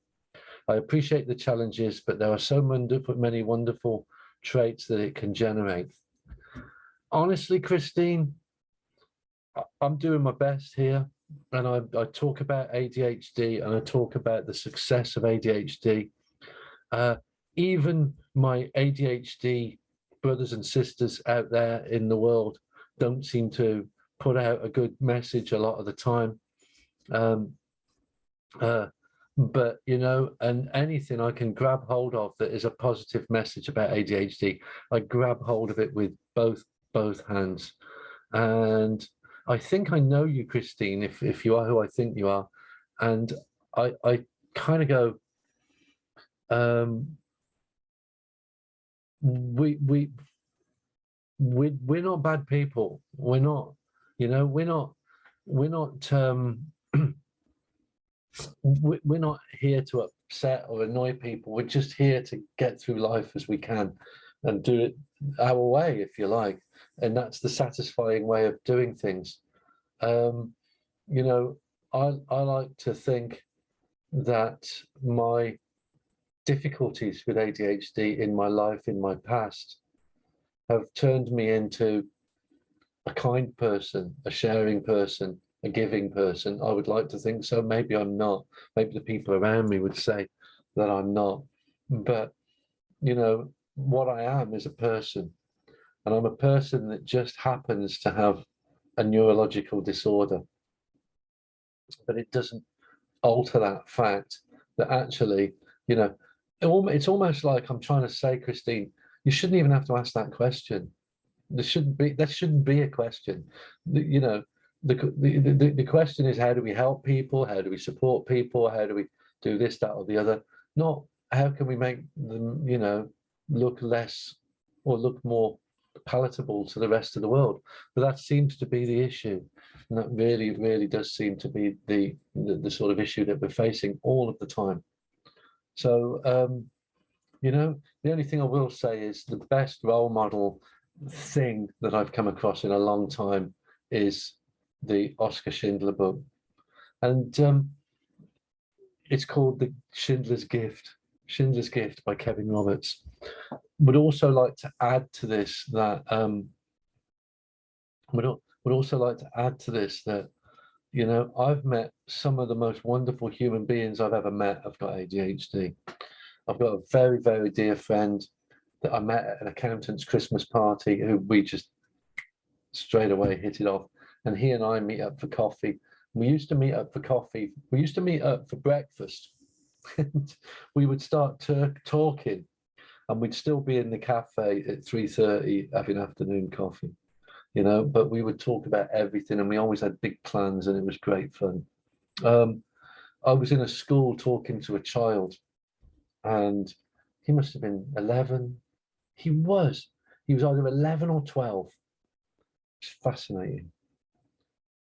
I appreciate the challenges, but there are so many wonderful traits that it can generate. Honestly, Christine, I'm doing my best here, and I talk about ADHD and I talk about the success of ADHD. Even my ADHD brothers and sisters out there in the world don't seem to put out a good message a lot of the time. But and anything I can grab hold of that is a positive message about ADHD, I grab hold of it with both hands. And I think I know you, Christine, if you are who I think you are. And I kind of go, we're not bad people. We're not, we're not we're not here to upset or annoy people. We're just here to get through life as we can and do it our way, if you like. And that's the satisfying way of doing things. I like to think that my difficulties with ADHD in my life, in my past, have turned me into a kind person, a sharing person, a giving person. I would like to think so. Maybe I'm not. Maybe the people around me would say that I'm not. But, what I am is a person. And I'm a person that just happens to have a neurological disorder. But it doesn't alter that fact that actually, it's almost like I'm trying to say, Christine, you shouldn't even have to ask that question. There shouldn't be a question. The question is, how do we help people? How do we support people? How do we do this, that, or the other? Not how can we make them, look less or look more palatable to the rest of the world. But that seems to be the issue. And that really, really does seem to be the sort of issue that we're facing all of the time. So, the only thing I will say is the best role model thing that I've come across in a long time is the Oscar Schindler book. And it's called The Schindler's Gift by Kevin Roberts. Would also like to add to this that I've met some of the most wonderful human beings I've ever met. I've got ADHD. I've got a very, very dear friend that I met at an accountant's Christmas party who we just straight away hit it off. And he and I meet up for coffee. We used to meet up for coffee. We used to meet up for breakfast. We would start talking, and we'd still be in the cafe at 3:30 having afternoon coffee, but we would talk about everything, and we always had big plans, and it was great fun. I was in a school talking to a child, and he must have been 11. He was either 11 or 12. It's fascinating.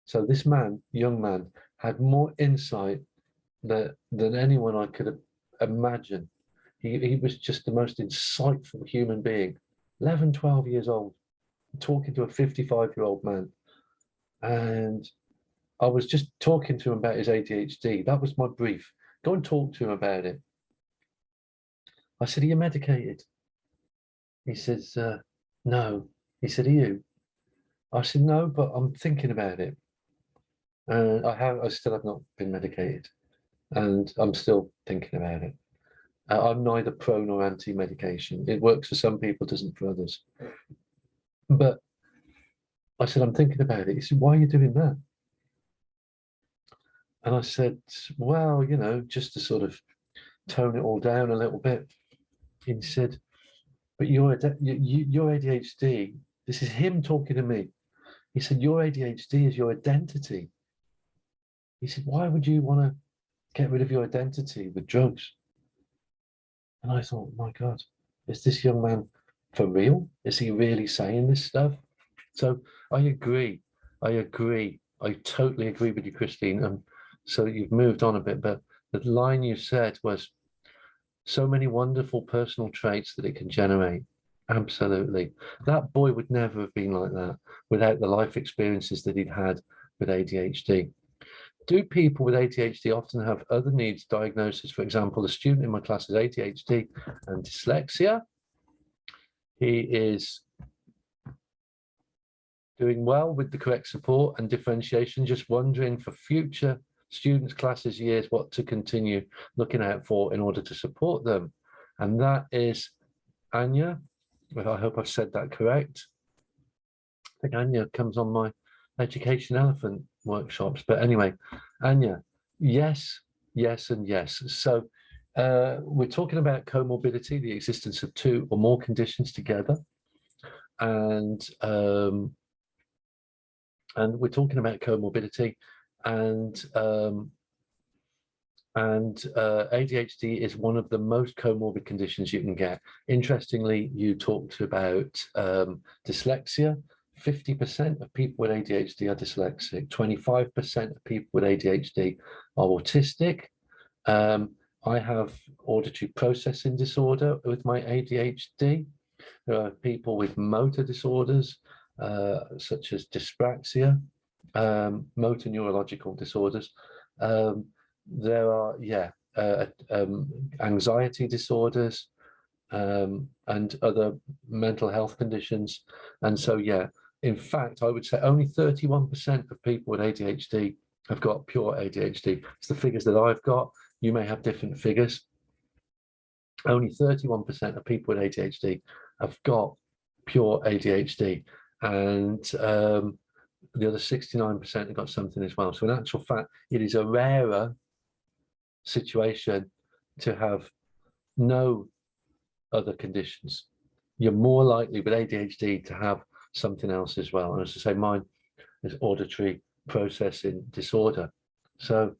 So this young man, had more insight than anyone I could imagine. He was just the most insightful human being. 11, 12 years old, talking to a 55-year-old man. And I was just talking to him about his ADHD. That was my brief. Go and talk to him about it. I said, are you medicated? He says, no. He said, are you? I said, no, but I'm thinking about it. And I still have not been medicated. And I'm still thinking about it. I'm neither pro nor anti-medication. It works for some people, doesn't for others. But I said, I'm thinking about it. He said, why are you doing that? And I said, well, just to sort of tone it all down a little bit. He said, but your ADHD, this is him talking to me. He said, your ADHD is your identity. He said, why would you want to get rid of your identity with drugs? And I thought, my God, is this young man for real? Is he really saying this stuff? So I agree. I totally agree with you, Christine. So you've moved on a bit, but the line you said was so many wonderful personal traits that it can generate. Absolutely. That boy would never have been like that without the life experiences that he'd had with ADHD. Do people with ADHD often have other needs diagnoses? For example, the student in my class has ADHD and dyslexia. He is doing well with the correct support and differentiation, just wondering for future students, classes, years, what to continue looking out for in order to support them. And that is Anya. I hope I've said that correct. I think Anya comes on my Education Elephant workshops. But anyway, Anya, yes, yes, and yes. So we're talking about comorbidity, the existence of two or more conditions together. And we're talking about comorbidity, and ADHD is one of the most comorbid conditions you can get. Interestingly, you talked about dyslexia. 50% of people with ADHD are dyslexic. 25% of people with ADHD are autistic. I have auditory processing disorder with my ADHD. There are people with motor disorders, such as dyspraxia, motor neurological disorders. There are, anxiety disorders, and other mental health conditions. And so, in fact, I would say only 31% of people with ADHD have got pure ADHD. It's the figures that I've got. You may have different figures. Only 31% of people with ADHD have got pure ADHD. And the other 69% have got something as well. So in actual fact, it is a rarer situation to have no other conditions. You're more likely with ADHD to have something else as well. And as I say, mine is auditory processing disorder. So,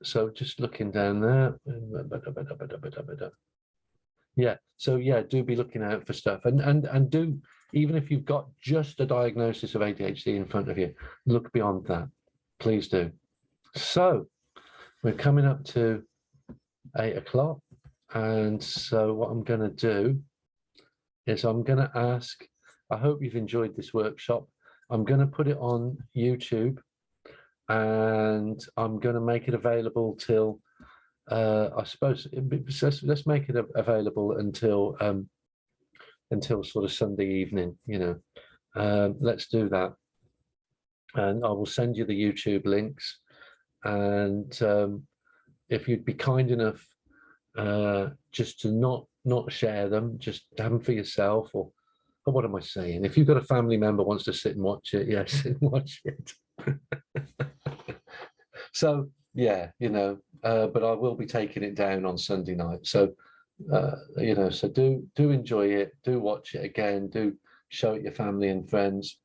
so just looking down there. Do be looking out for stuff, and do, even if you've got just a diagnosis of ADHD in front of you, look beyond that. Please do. So we're coming up to 8 o'clock. And so what I'm going to do is I'm going to ask, I hope you've enjoyed this workshop. I'm going to put it on YouTube, and I'm going to make it available till, I suppose, let's make it available until sort of Sunday evening, let's do that. And I will send you the YouTube links. And if you'd be kind enough just to not share them, just have them for yourself, or what am I saying? If you've got a family member wants to sit and watch it, yes, sit and watch it. So but I will be taking it down on Sunday night. So so do enjoy it, do watch it again, do show it your family and friends,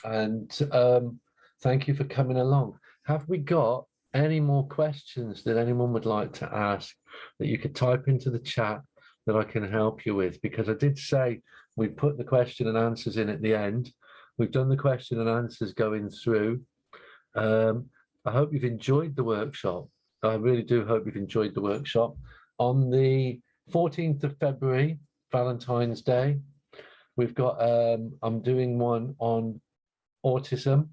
and thank you for coming along. Have we got any more questions that anyone would like to ask that you could type into the chat that I can help you with? Because I did say we put the question and answers in at the end. We've done the question and answers going through. I hope you've enjoyed the workshop. I really do hope you've enjoyed the workshop. On the 14th of February, Valentine's Day, we've got, I'm doing one on autism,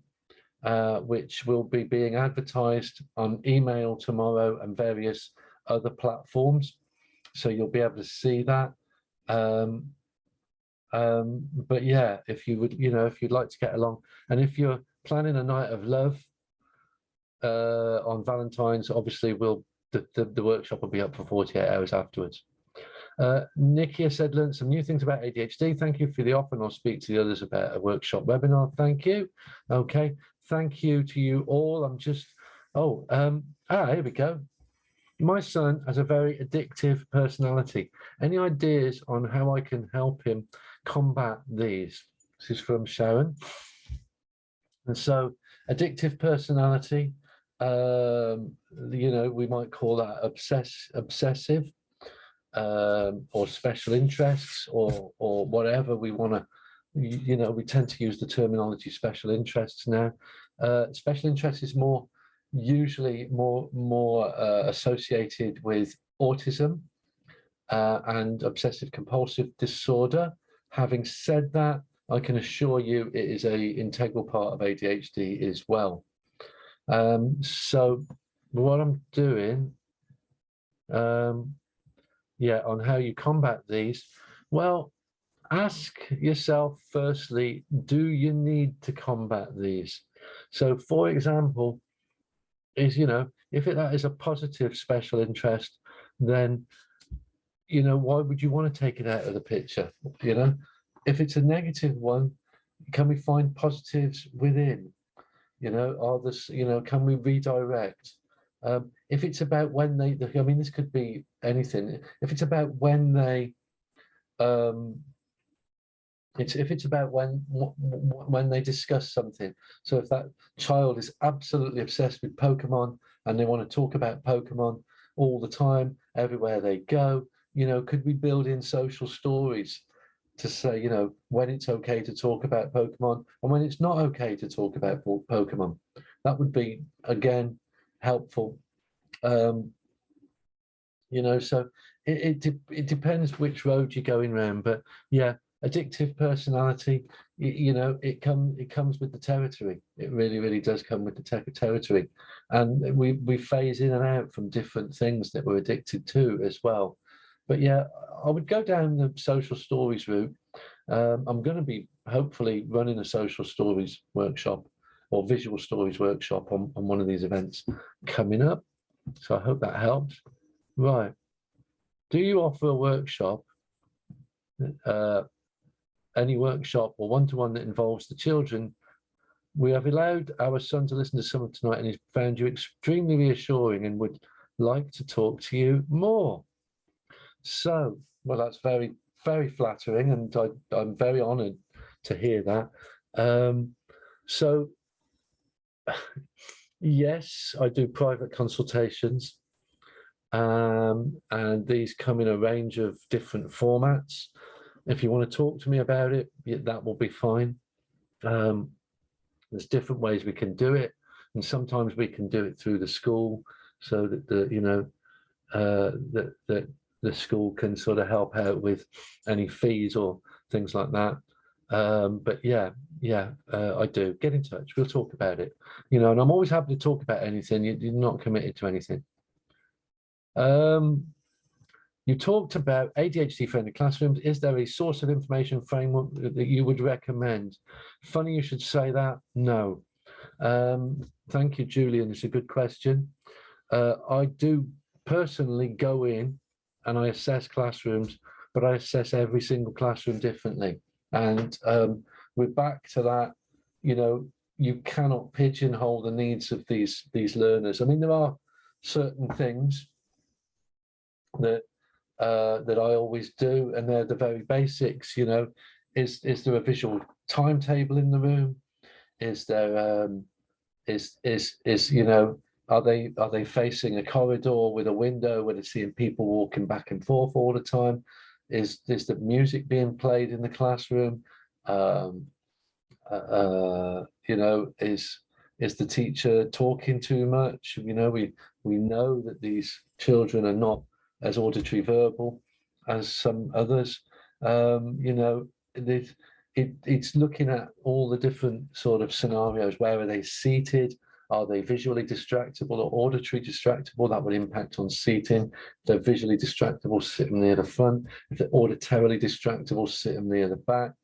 which will be being advertised on email tomorrow and various other platforms. So you'll be able to see that. But yeah, if you would, if you'd like to get along, and if you're planning a night of love on Valentine's, obviously the workshop will be up for 48 hours afterwards. Nikia said, learned some new things about ADHD. Thank you for the offer, and I'll speak to the others about a workshop webinar. Thank you. Okay. Thank you to you all. I'm just, here we go. My son has a very addictive personality. Any ideas on how I can help him combat these? This is from Sharon. And so addictive personality, we might call that obsessive. or special interests, or whatever we want to, we tend to use the terminology special interests now. Special interest is usually more associated with autism and obsessive compulsive disorder. Having said that, I can assure you it is an integral part of ADHD as well. So what I'm doing, on how you combat these, well, ask yourself firstly, do you need to combat these? So for example, if that is a positive special interest, then why would you want to take it out of the picture? If it's a negative one, can we find positives within? Can we redirect? If it's about when this could be anything. If it's about when they, if it's about when they discuss something. So if that child is absolutely obsessed with Pokemon and they want to talk about Pokemon all the time, everywhere they go, could we build in social stories to say, when it's okay to talk about Pokemon and when it's not okay to talk about Pokemon? That would be, again, helpful. So it depends which road you're going around, but yeah, addictive personality, it comes with the territory. It really, really does come with the territory, and we phase in and out from different things that we're addicted to as well. But yeah, I would go down the social stories route. I'm going to be hopefully running a social stories workshop or visual stories workshop on one of these events coming up. So I hope that helps. Right. Do you offer a workshop, any workshop or one-to-one that involves the children? We have allowed our son to listen to some tonight and he's found you extremely reassuring and would like to talk to you more. So, well, that's very, very flattering, and I'm very honoured to hear that. So, yes, I do private consultations, and these come in a range of different formats. If you want to talk to me about it, that will be fine. There's different ways we can do it, and sometimes we can do it through the school, so that the school can sort of help out with any fees or things like that. But I do. Get in touch. We'll talk about it. And I'm always happy to talk about anything. You're not committed to anything. You talked about ADHD-friendly classrooms. Is there a source of information framework that you would recommend? Funny you should say that. No. Thank you, Julian. It's a good question. I do personally go in and I assess classrooms, but I assess every single classroom differently. And we're back to that, you cannot pigeonhole the needs of these learners. I mean, there are certain things that I always do, and they're the very basics. Is there a visual timetable in the room? Is there are they facing a corridor with a window where they're seeing people walking back and forth all the time? Is the music being played in the classroom? Is the teacher talking too much? We know that these children are not as auditory verbal as some others. It's looking at all the different sort of scenarios. Where are they seated? Are they visually distractible or auditory distractible? That would impact on seating. If they're visually distractible, sit them near the front. If they're auditorily distractible, sit them near the back.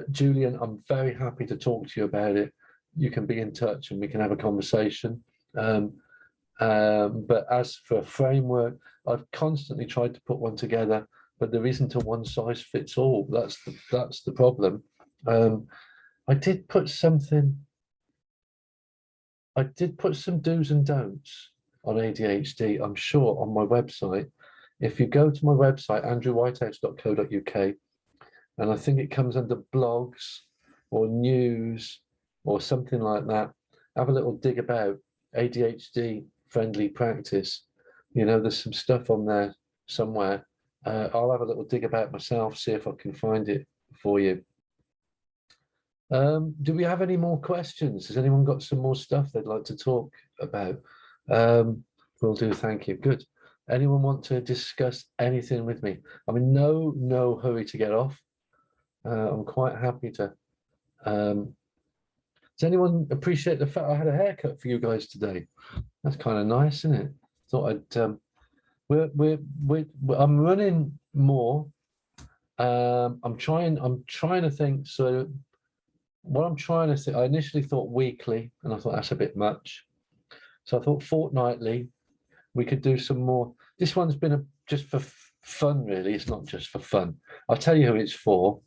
Julian, I'm very happy to talk to you about it. You can be in touch and we can have a conversation. But as for a framework, I've constantly tried to put one together, but there isn't a one size fits all. That's the problem. I did put some do's and don'ts on ADHD, I'm sure, on my website. If you go to my website, andrewwhitehouse.co.uk, and I think it comes under blogs or news or something like that, have a little dig about ADHD friendly practice. There's some stuff on there somewhere. I'll have a little dig about myself, see if I can find it for you. Do we have any more questions? Has anyone got some more stuff they'd like to talk about? Will do, thank you. Good. Anyone want to discuss anything with me? I'm in no hurry to get off. I'm quite happy to. Does anyone appreciate the fact I had a haircut for you guys today? That's kind of nice, isn't it? Thought I'd. I'm running more. I'm trying to think. So what I'm trying to think, I initially thought weekly, and I thought that's a bit much. So I thought fortnightly. We could do some more. This one's been just for fun, really. It's not just for fun. I'll tell you who it's for.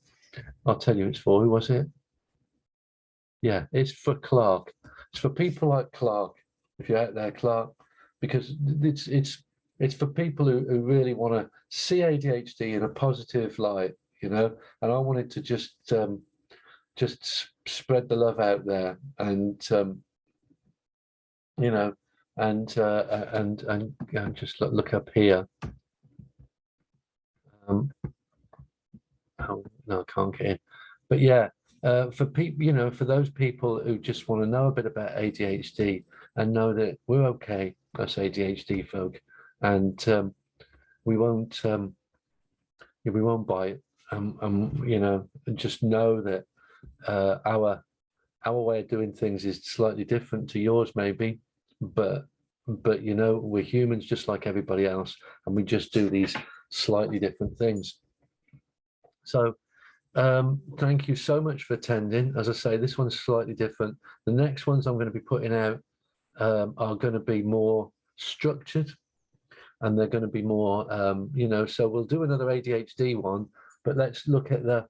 Who was it? Yeah, it's for Clark. It's for people like Clark. If you're out there, Clark, because it's for people who really want to see ADHD in a positive light, you know. And I wanted to just spread the love out there, and you know, and just look up here. Oh no, I can't get in. But yeah, for people, you know, for those people who just want to know a bit about ADHD and know that we're okay, us ADHD folk, and we won't bite, you know, and just know that our way of doing things is slightly different to yours, maybe, but you know, we're humans just like everybody else, and we just do these slightly different things. So thank you so much for attending. As I say, this one's slightly different. The next ones I'm going to be putting out are going to be more structured, and they're going to be more, you know, so we'll do another ADHD one, but let's look at the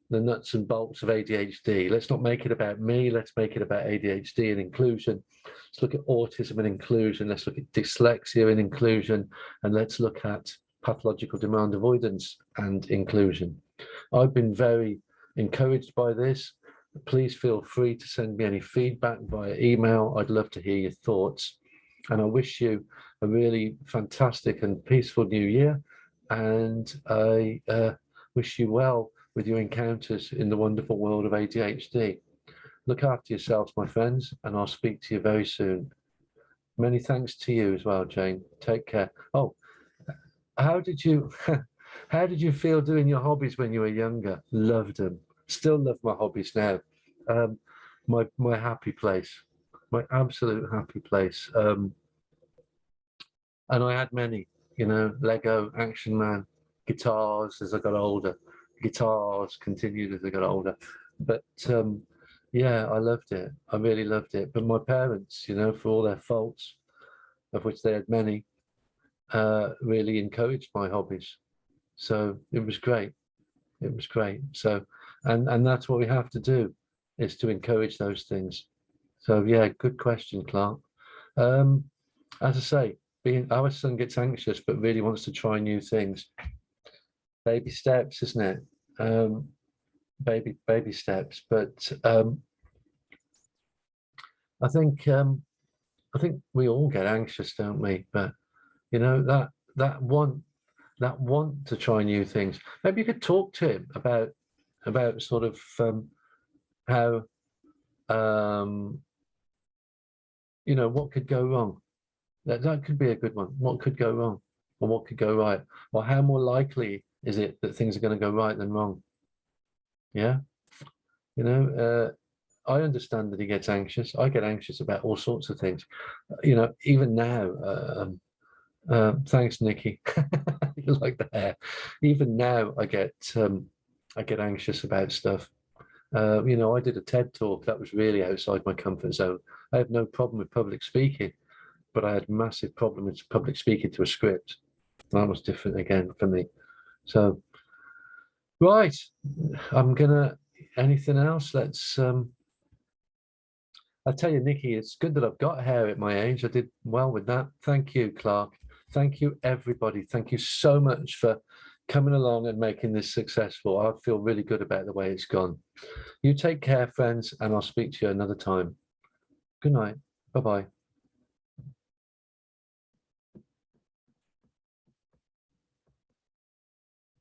nuts and bolts of ADHD. Let's not make it about me. Let's make it about ADHD and inclusion. Let's look at autism and inclusion. Let's look at dyslexia and inclusion, and let's look at pathological demand avoidance and inclusion. I've been very encouraged by this. Please feel free to send me any feedback via email. I'd love to hear your thoughts. And I wish you a really fantastic and peaceful new year. And I wish you well with your encounters in the wonderful world of ADHD. Look after yourselves, my friends, and I'll speak to you very soon. Many thanks to you as well, Jane. Take care. Oh, how did you feel doing your hobbies when you were younger? Loved them. Still love my hobbies now. My happy place, my absolute happy place. And I had many, you know, Lego, Action Man, guitars as I got older. Guitars continued as I got older. But yeah, I loved it. I really loved it. But my parents, you know, for all their faults, of which they had many, really encouraged my hobbies. So it was great. It was great. So, and that's what we have to do, is to encourage those things. So yeah, good question, Clark. As I say, our son gets anxious, but really wants to try new things. Baby steps, isn't it? Baby steps. But I think we all get anxious, don't we? But you know, that want to try new things. Maybe you could talk to him about sort of how you know, what could go wrong. That could be a good one. What could go wrong, or what could go right, or how more likely is it that things are going to go right than wrong? Yeah, you know, I understand that he gets anxious. I get anxious about all sorts of things. You know, even now. Thanks, Nikki. You like the hair. Even now, I get anxious about stuff. You know, I did a TED talk that was really outside my comfort zone. I have no problem with public speaking, but I had massive problem with public speaking to a script. That was different again for me. So, right, I'm gonna. Anything else? Let's. I tell you, Nikki, it's good that I've got hair at my age. I did well with that. Thank you, Clark. Thank you, everybody. Thank you so much for coming along and making this successful. I feel really good about the way it's gone. You take care, friends, and I'll speak to you another time. Good night. Bye-bye.